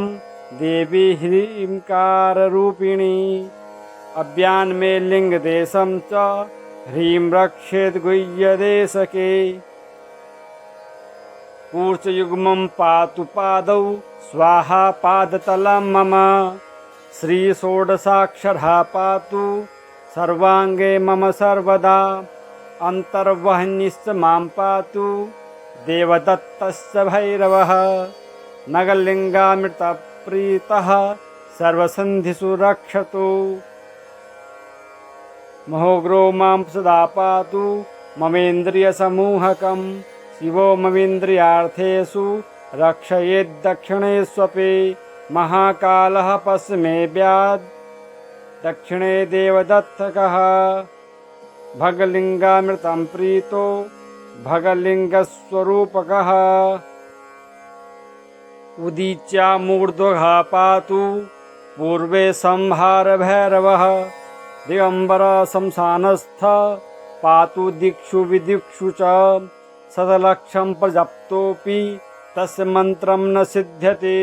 देवी ह्रींकाररूपिणी अव्यान् मे लिङ्गदेशं च ह्रीं रक्षेत् गुह्यदेशके कूर्चयुग्मं पातु पादौ स्वाहा पादतलं मम श्रीषोडशाक्षरः पातु सर्वाङ्गे मम सर्वदा अन्तर्वह्निश्च मां पातु देवदत्तश्च भैरवः नगलिङ्गामृतः प्रीतः सर्वसन्धिषु रक्षतु। महोग्रो मां सदा पातु ममेन्द्रियसमूहकं शिवो ममीन्द्रियार्थेषु रक्षयेद्दक्षिणेष्वपि महाकालः पश्चिमेऽव्याद् दक्षिणे देवदत्तकः भगलिङ्गामृतं प्रीतो भगलिङ्गस्वरूपकः उदीच्यामूर्ध्वः पातु पूर्वे संहारभैरवः दिगम्बर शमशानस्थ पातु दिक्षु विदिक्षु च शतलक्षं प्रजप्तोऽपि तस्य मन्त्रं न सिद्ध्यति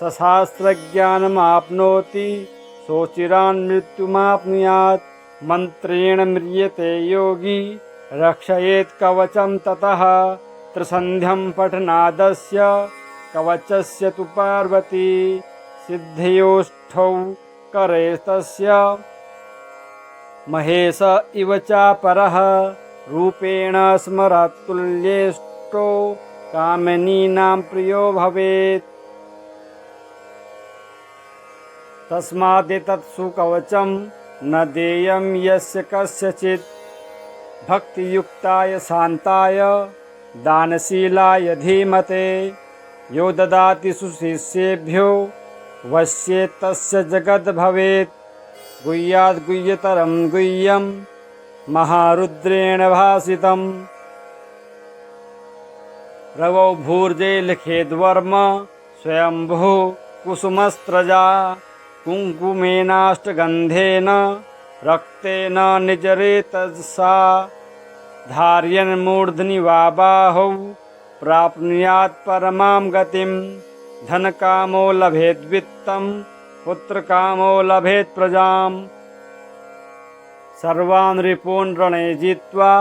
सशास्त्रज्ञानमाप्नोति सोचिरान् मृत्युमाप्नुयात् मन्त्रेण म्रियते योगी रक्षयेत् कवचं ततः त्रिसन्ध्यं पठनादस्य कवचस्य तु पार्वती सिद्धयोष्ठौ करे तस्य महेश इव चापरः रूपेण स्मरतुल्येष्टो कामिनीनां प्रियो भवेत् तस्मादेतत्सु कवचं न देयं यस्य कस्यचित् भक्तियुक्ताय शान्ताय दानशीलाय धीमते यो ददाति सुशिष्येभ्यो वश्येत् तस्य जगद् भवेत् गुह्याद् गुह्यतरं गुह्यं महारुद्रेण भासितम् रवौ भूर्जे लिखेद्वर्म स्वयंभुः कुसुमस्त्रजा कुङ्कुमेनाष्टगन्धेन रक्तेन निजरेतसा धार्यन्मूर्ध्नि वा बाहौ प्राप्नुयात् परमां गतिं धनकामो लभेद्वित्तं पुत्रकामो लभेत् प्रजाम् सर्वान् रिपून् रणे जित्वा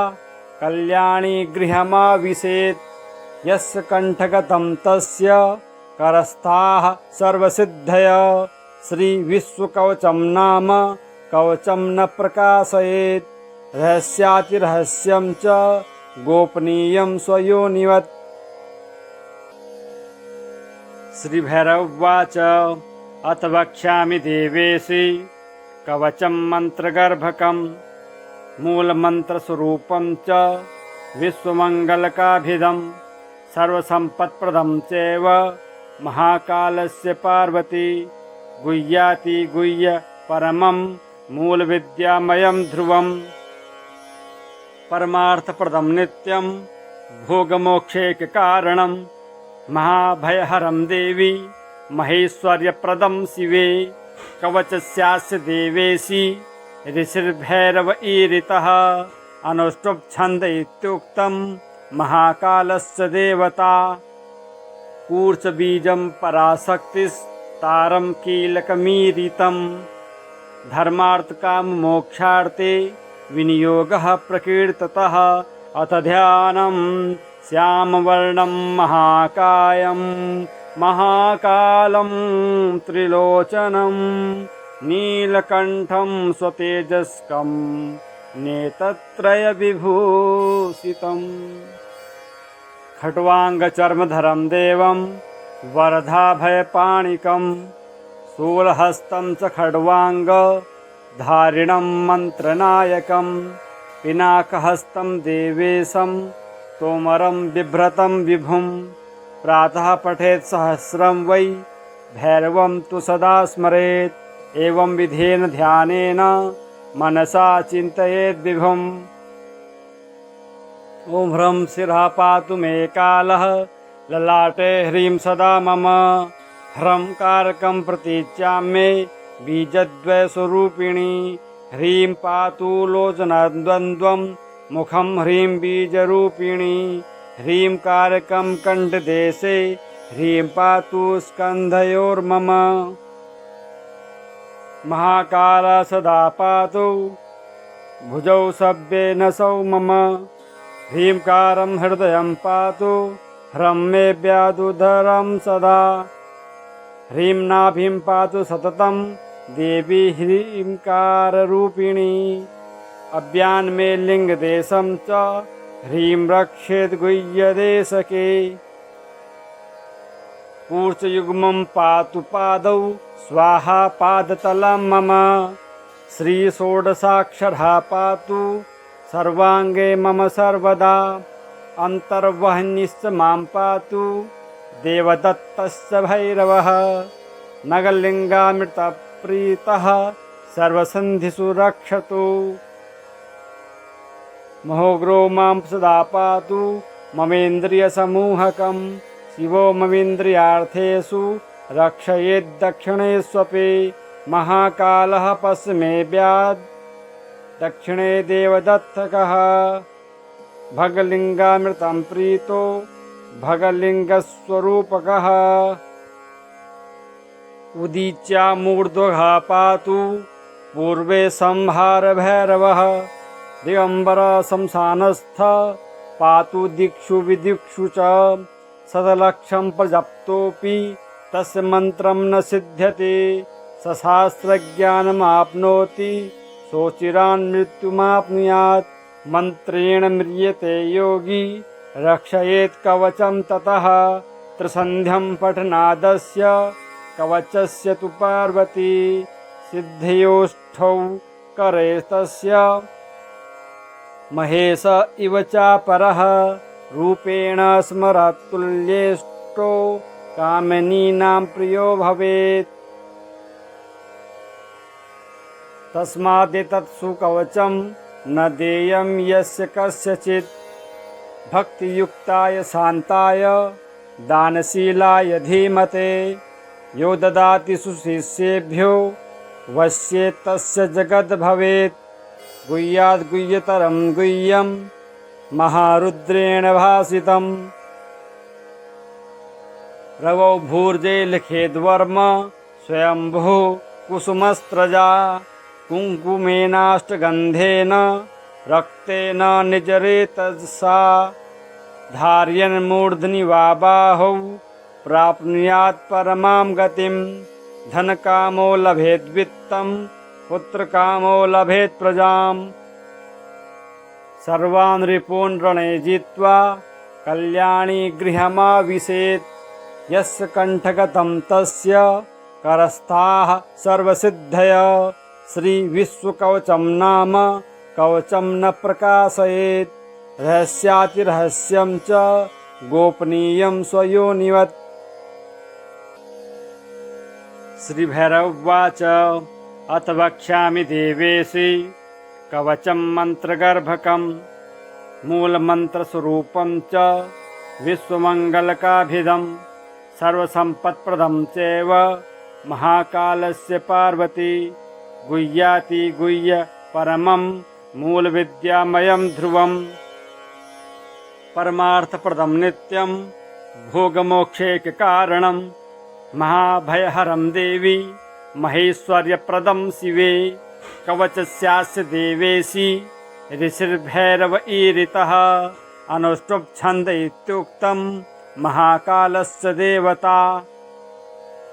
कल्याणी गृहमाविशेत् यस्य कण्ठगतं तस्य करस्थाः सर्वसिद्धयः श्रीविश्वकवचं नाम कवचं न प्रकाशयेत् रहस्यातिरहस्यं च गोपनीयं स्वयोनिवत्। श्रीभैरवोवाच अथ वक्ष्यामि देवेशि कवचं मन्त्रगर्भकं मूलमन्त्रस्वरूपं च विश्वमङ्गलकाभिदं सर्वसम्पत्प्रदं चैव महाकालस्य पार्वती गुह्याति गुह्य परमं मूलविद्यामयं ध्रुवं परमार्थप्रदं नित्यं भोगमोक्षैककारणं महाभयहरं देवी महेश्वर्यप्रदं शिवे कवचस्यास्य देवेशि ऋषिर्भैरव ईरितः अनुष्टुप् छन्द इत्युक्तं महाकालस्य देवता कूर्चबीजं पराशक्तिस्तारं कीलकमीरितं धर्मार्थकाममोक्षार्थे विनियोगः प्रकीर्ततः अथ ध्यानं श्यामवर्णं महाकायं महाकालं त्रिलोचनं नीलकण्ठं स्वतेजस्कं नेत्रत्रयविभूषितम् खट्वाङ्गचर्मधरं देवं वरदाभयपाणिकं शूलहस्तं च खड्वाङ्गधारिणं मन्त्रनायकं पिनाकहस्तं देवेशं तोमरं बिभ्रतं विभुं प्रातः पठेत् सहस्रं वै भैरवं तु सदा स्मरेत् एवं विधेन ध्यानेन मनसा चिन्तयेद् विभुम्। ॐ ह्रं शिरः पातु मे कालः ललाटे ह्रीं सदा मम ह्रं कारकं प्रतीच्याम्ये बीजद्वयस्वरूपिणी ह्रीं पातु लोचनद्वन्द्वं मुखं ह्रीं बीजरूपिणी ह्रीं कारकं कण्ठदेशे ह्रीं पातु स्कन्धयोर्मम महाकाल सदा पातु भुजौ सव्ये नसौ मम ह्रींकारं हृदयं पातु ह्रं मे व्याधुधरं सदा ह्रीं नाभिं पातु सततं देवी ह्रींकाररूपिणी अव्यान् मे लिङ्गदेशं च ह्रीं रक्षेद् गुह्यदेशके कूर्चयुग्मं पातु पादौ स्वाहा पादतलं मम श्रीषोडशाक्षरः पातु सर्वाङ्गे मम सर्वदा अन्तर्वह्निश्च मां पातु देवदत्तश्च भैरवः नगलिङ्गामृतप्रीतः सर्वसन्धिषु रक्षतु महोग्रो मां सदा पातु ममेन्द्रियसमूहकं शिवो ममेन्द्रियार्थेषु रक्षयेद्दक्षिणेष्वपि महाकालः पश्चिमे व्याद् दक्षिणे देवदत्तकः भगलिङ्गामृतं प्रीतो भगलिङ्गस्वरूपकः उदीच्या मूर्ध्वः पातु पूर्वे संहारभैरवः दिगम्बर शमशानस्थ पातु दिक्षु विदिक्षु च शतलक्षं प्रजप्तोऽपि तस्य मन्त्रं न सिद्ध्यति सशास्त्रज्ञानमाप्नोति सोचिरान् मृत्युमाप्नुयात् मन्त्रेण म्रियते योगी रक्षयेत् कवचं ततः त्रिसन्ध्यं पठनादस्य कवचस्य तु पार्वती सिद्धयोष्ठौ करेस्तस्य महेश इव चापरः रूपेण स्मरतुल्येष्टो कामिनीनां प्रियो भवेत् तस्मादेतत् सुकवचं न देयं यस्य कस्यचित् भक्तियुक्ताय शान्ताय दानशीलाय धीमते यो ददाति सुशिष्येभ्यो वश्येत् तस्य जगद् भवेत् गुह्याद् गुह्यतरं गुह्यं महारुद्रेण भासितं रवौ भूर्जे लिखेद्वर्म स्वयंभुः कुसुमस्त्रजा कुङ्कुमेनाष्टगन्धेन रक्तेन निजरेतसा धारयन्मूर्ध्नि वा बाहौ प्राप्नुयात् परमां गतिं धनकामो लभेद्वित्तं पुत्रकामो लभेत् प्रजां सर्वान् रिपून् रणे जित्वा कल्याणी गृहमाविशेत् यस्य कण्ठगतं तस्य करस्थाः सर्वसिद्धय श्रीविश्वकवचं नाम कवचं न प्रकाशयेत् रहस्यातिरहस्यं च गोपनीयं स्वयोनिवत् श्रीभैरवोवाच अथ वक्ष्यामि देवेशि कवचं मन्त्रगर्भकं मूलमन्त्रस्वरूपं च विश्वमङ्गलकाभिदं सर्वसम्पत्प्रदं चैव महाकालस्य पार्वती गुह्याति गुह्य परमं मूलविद्यामयं ध्रुवं परमार्थप्रदं नित्यं भोगमोक्षैककारणं महाभयहरं देवी महेश्वर्यप्रदं शिवे कवचस्यास्य देवेशि ऋषिर्भैरव ईरितः अनुष्टुप् छन्द इत्युक्तं महाकालस्य देवता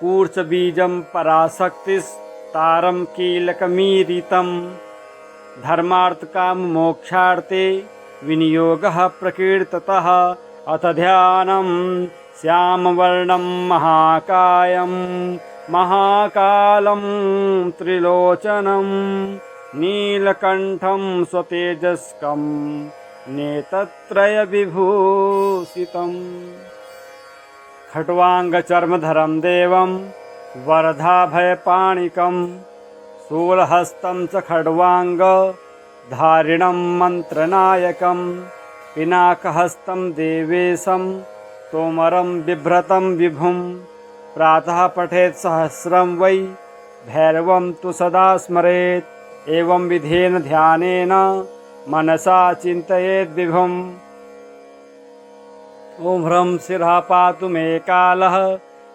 कूर्चबीजं पराशक्तिस्तारं कीलकमीरितं धर्मार्थकाममोक्षार्थे विनियोगः प्रकीर्तितः अथ ध्यानं श्यामवर्णं महाकायं महाकालं त्रिलोचनं नीलकण्ठं स्वतेजस्कं नेत्रत्रयविभूषितं खट्वाङ्गचर्मधरं देवं वरदाभयपाणिकं शूलहस्तं च खड्वाङ्गधारिणं मन्त्रनायकं पिनाकहस्तं देवेशं तोमरं बिभ्रतं विभुं प्रातः पठेत् सहस्रं वै भैरवं तु सदा स्मरेत् एवं विधेन ध्यानेन मनसा चिन्तयेत् विभुम् ॐ ह्रं शिरः पातु मे कालः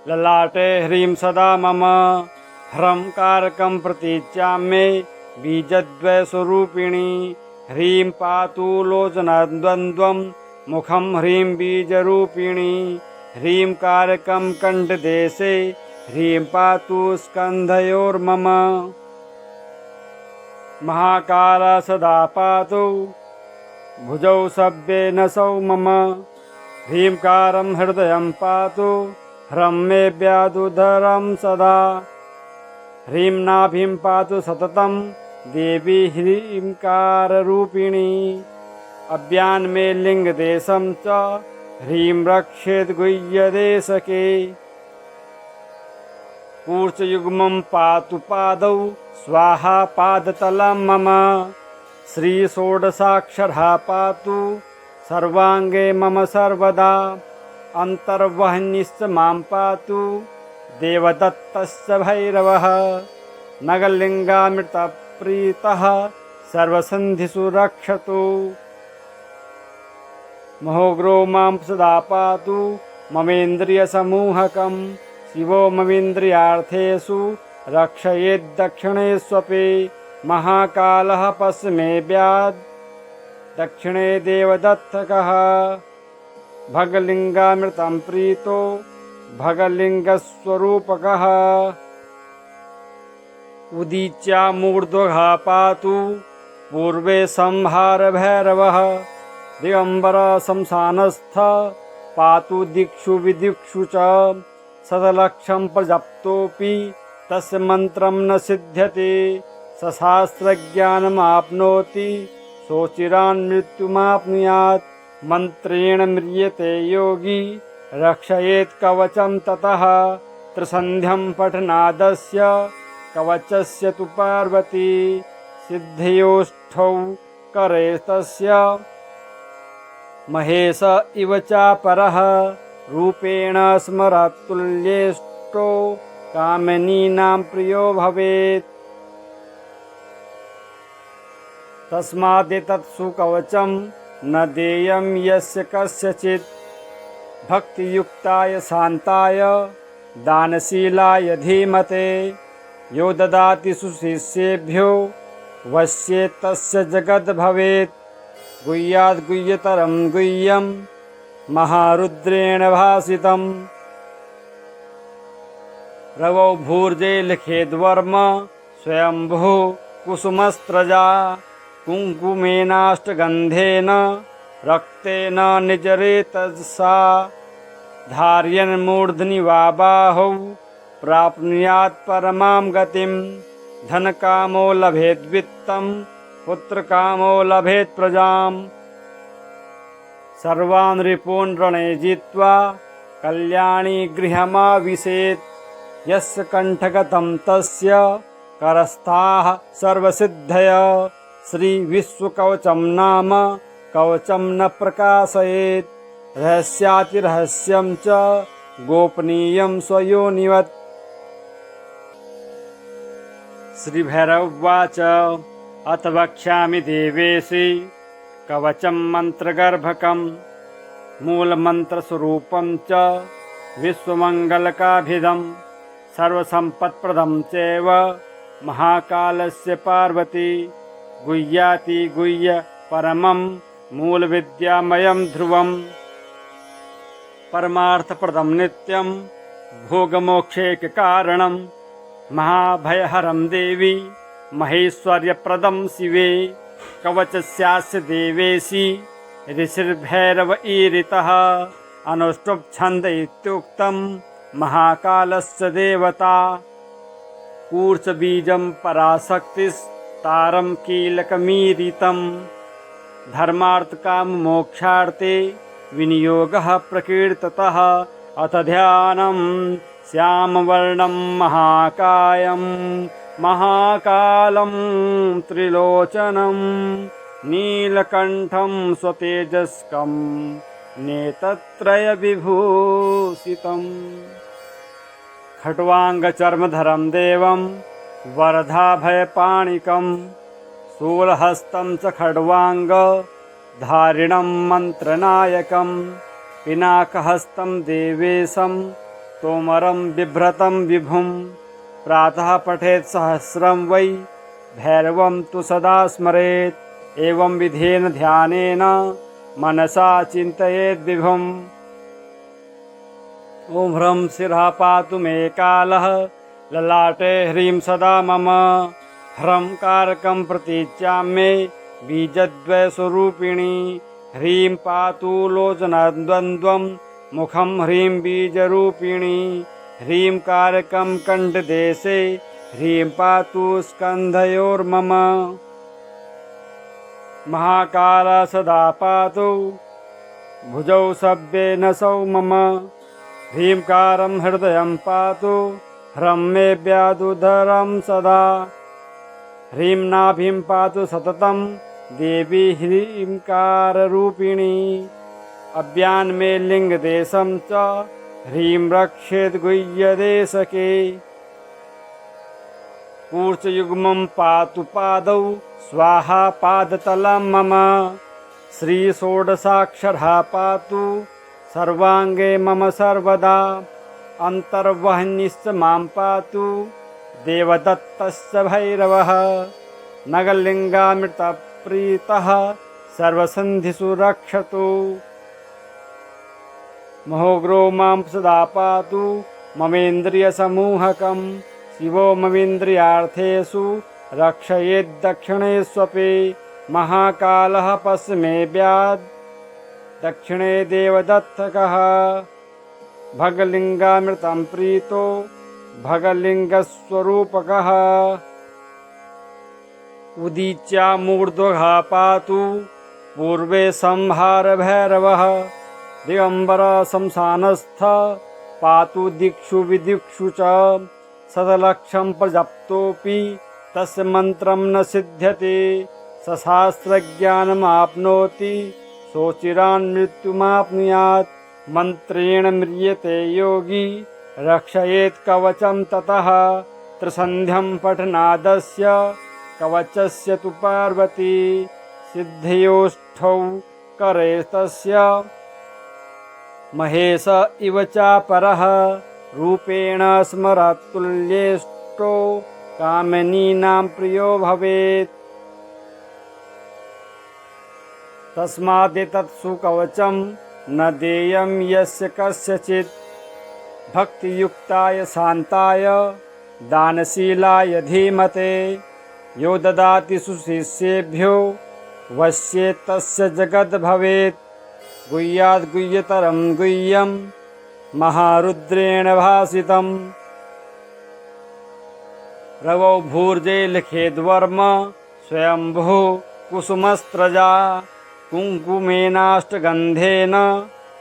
ललाटे ह्रीं सदा मम ह्रं कारकं प्रतीच्याम्ये बीजद्वयस्वरूपिणी ह्रीं पातु लोचनद्वन्द्वं मुखं ह्रीं बीजरूपिणी ह्रीं कारकं कण्ठदेशे ह्रीं पातु स्कन्धयोर्मम महाकाल सदा पातु भुजौ सव्येन सौ मम ह्रींकारं हृदयं पातु ह्रं मे व्याधुधरं सदा ह्रीं नाभिं पातु सततं देवी ह्रींकाररूपिणी। अव्यान में लिंग देशम च ह्रीं रक्षेत गुह्यदेशके। कूर्चयुग्मं पातु पादौ स्वाहा पादतलं मम। श्री षोडशाक्षरा पातु सर्वांगे मम सर्वदा। अंतर्वह्निश्च मां पातु देवदत्तश्च भैरवः। नगलिंगामृतप्रीतः सर्वसन्धिषु रक्षतु। महोग्रो मां सदा पातु ममेन्द्रियसमूहकं। शिवो ममेन्द्रियार्थेषु रक्षयेद्दक्षिणेष्वपि। महाकालः पश्चिमेऽव्याद् दक्षिणे देवदत्तकः। भगलिंगामृतं प्रीतो भगलिंगस्वरूपकः। उदीच्या मूर्ध्वः पातु पूर्वे संहार भैरवः। दिगंबर शमशानस्थ पातु दिक्षु विदिक्षु च। शतलक्षं प्रजप्तोऽपि तस्य मन्त्रं न सिद्ध्यति। सशास्त्रज्ञानमाप्नोति सोचिरान् मृत्युमाप्नुयात्। मंत्रेण म्रियते योगी रक्षयेत् कवचं ततः। त्रिसन्ध्यं पठनादस्य कवचस्य तु पार्वती। सिद्धयोष्ठौ करे तस्य महेश इव चापरः। रूपेण स्मरतुल्येष्टो कामिनीनां प्रियो भवेत्। तस्मादेतत्सु कवचं न देयं यस्य कस्यचित्। भक्तियुक्ताय शान्ताय दानशीलाय धीमते। यो ददाति सुशिष्येभ्यो वश्येत् तस्य जगद् भवेत्। गुह्याद् गुह्यतरं गुह्यं महारुद्रेण भासितम्। रवौ भूर्जे लिखेद्वर्म स्वयंभुः कुसुमस्त्रजा। कुङ्कुमेनाष्टगन्धेन रक्तेन निजरेतसा। धारयन्मूर्ध्नि वा बाहौ प्राप्नुयात् परमां गतिं। धनकामो लभेत् वित्तं पुत्रकामो लभेत् प्रजाम्। सर्वान् रिपून् रणे जित्वा कल्याणी गृहमाविशेत्। यस्य कण्ठगतं तस्य करस्थाः सर्वसिद्धयः। श्री विश्वकवचं नाम कवचं न प्रकाशयेत्। रहस्यातिरहस्यं च गोपनीयं स्वयोनिवत्। श्री भैरववाच अथ वक्ष्यामि देवेशि कवचं मन्त्रगर्भकं। मूलमन्त्रस्वरूपं च विश्वमङ्गलकाभिदं। सर्वसम्पत्प्रदं चैव महाकालस्य पार्वती। गुह्याति गुह्य परमं मूलविद्यामयं ध्रुवम्। परमार्थप्रदं नित्यं भोगमोक्षैककारणं। महाभयहरं देवी महेश्वर्यप्रदं शिवे। कवचस्यास्य देवेशि ऋषिर्भैरव ईरितः। अनुष्टुप् छन्द इत्युक्तं महाकालस्य देवता। कूर्चबीजं पराशक्तिस्तारं कीलकमीरितं। धर्मार्थकाममोक्षार्थे विनियोगः प्रकीर्तितः। अथ ध्यानं श्यामवर्णं महाकायं महाकालं त्रिलोचनं। नीलकण्ठं स्वतेजस्कं नेत्रत्रयविभूषितम्। खट्वाङ्गचर्मधरं देवं वरदाभयपाणिकं। शूलहस्तं च खड्वाङ्गधारिणं मन्त्रनायकं। पिनाकहस्तं देवेशं तोमरं बिभ्रतं विभुं। प्रातः पठेत् सहस्रं वै भैरवं तु सदा स्मरेत्। एवं विधेन ध्यानेन मनसा चिन्तयेद् विभुम्। ॐ ह्रं शिरः पातु मे कालः ललाटे ह्रीं सदा मम। ह्रं कारकं प्रतीच्याम्ये बीजद्वयस्वरूपिणी। ह्रीं पातु लोचनद्वन्द्वं मुखं ह्रीं बीजरूपिणी। ह्रीं कारकं कण्ठदेशे ह्रीं पातु स्कन्धयोर्मम। महाकाल सदा पातु भुजौ सव्येनसौ मम। ह्रींकारं हृदयं पातु ह्रं मे व्यादुदरं सदा। ह्रीं नाभिं पातु सततं देवी ह्रींकाररूपिणी। अव्यान् मे लिङ्गदेशं च ह्रीं रक्षेत् गुह्यदेशके। कूर्चयुग्मं पातु पादौ स्वाहा पादतलं मम। श्रीषोडशाक्षरः पातु सर्वाङ्गे मम सर्वदा। अन्तर्वह्निश्च मां पातु देवदत्तश्च भैरवः। नगलिङ्गामृतप्रीतः सर्वसन्धिषु रक्षतु। महोग्रो मां सदा पातु ममेन्द्रियसमूहकं। शिवो ममेन्द्रियार्थेषु रक्षयेद्दक्षिणेष्वपि। महाकालः पश्चिमे व्याद् दक्षिणे देवदत्तकः। भगलिङ्गामृतं प्रीतो भगलिङ्गस्वरूपकः। उदीच्या मूर्ध्वः पातु पूर्वे संहारभैरवः। दिगम्बर शमशानस्थ पातु दिक्षु विदिक्षु च। शतलक्षं प्रजप्तोऽपि तस्य मन्त्रं न सिद्ध्यति। सशास्त्रज्ञानमाप्नोति सोचिरान् मृत्युमाप्नुयात्। मन्त्रेण म्रियते योगी रक्षयेत् कवचं ततः। त्रिसन्ध्यं पठनादस्य कवचस्य तु पार्वती। सिद्धयोष्ठौ करे तस्य महेश इव चापरः। रूपेण स्मरतुल्येष्टो कामिनीनां प्रियो भवेत्। तस्मादेतत् सुकवचं न देयं यस्य कस्यचित्। भक्तियुक्ताय शान्ताय दानशीलाय धीमते। यो ददाति सुशिष्येभ्यो वश्येत् तस्य जगद् भवेत्। गुह्याद् गुह्यतरं गुह्यं महारुद्रेण भासितम्। रवौ भूर्जे लिखेद्वर्म स्वयंभुः कुसुमस्त्रजा। कुङ्कुमेनाष्टगन्धेन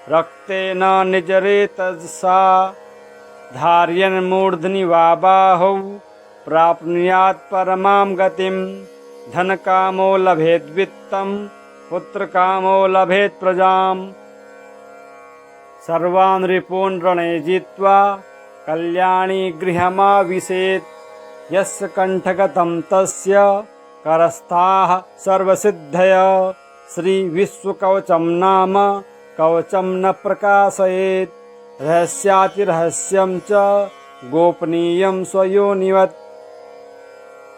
रक्तेन निजरेतसा। धारयन्मूर्ध्नि वा बाहौ प्राप्नुयात् परमां गतिम्। धनकामो लभेद्वित्तं पुत्रकामो लभेत् प्रजाम्। सर्वान् रिपून् रणे जित्वा कल्याणी गृहमाविशेत्। यस्य कण्ठगतं तस्य करस्थाः सर्वसिद्धयः। श्रीविश्वकवचं नाम कवचं न प्रकाशयेत्। रहस्यातिरहस्यं च गोपनीयं स्वयोनिवत्।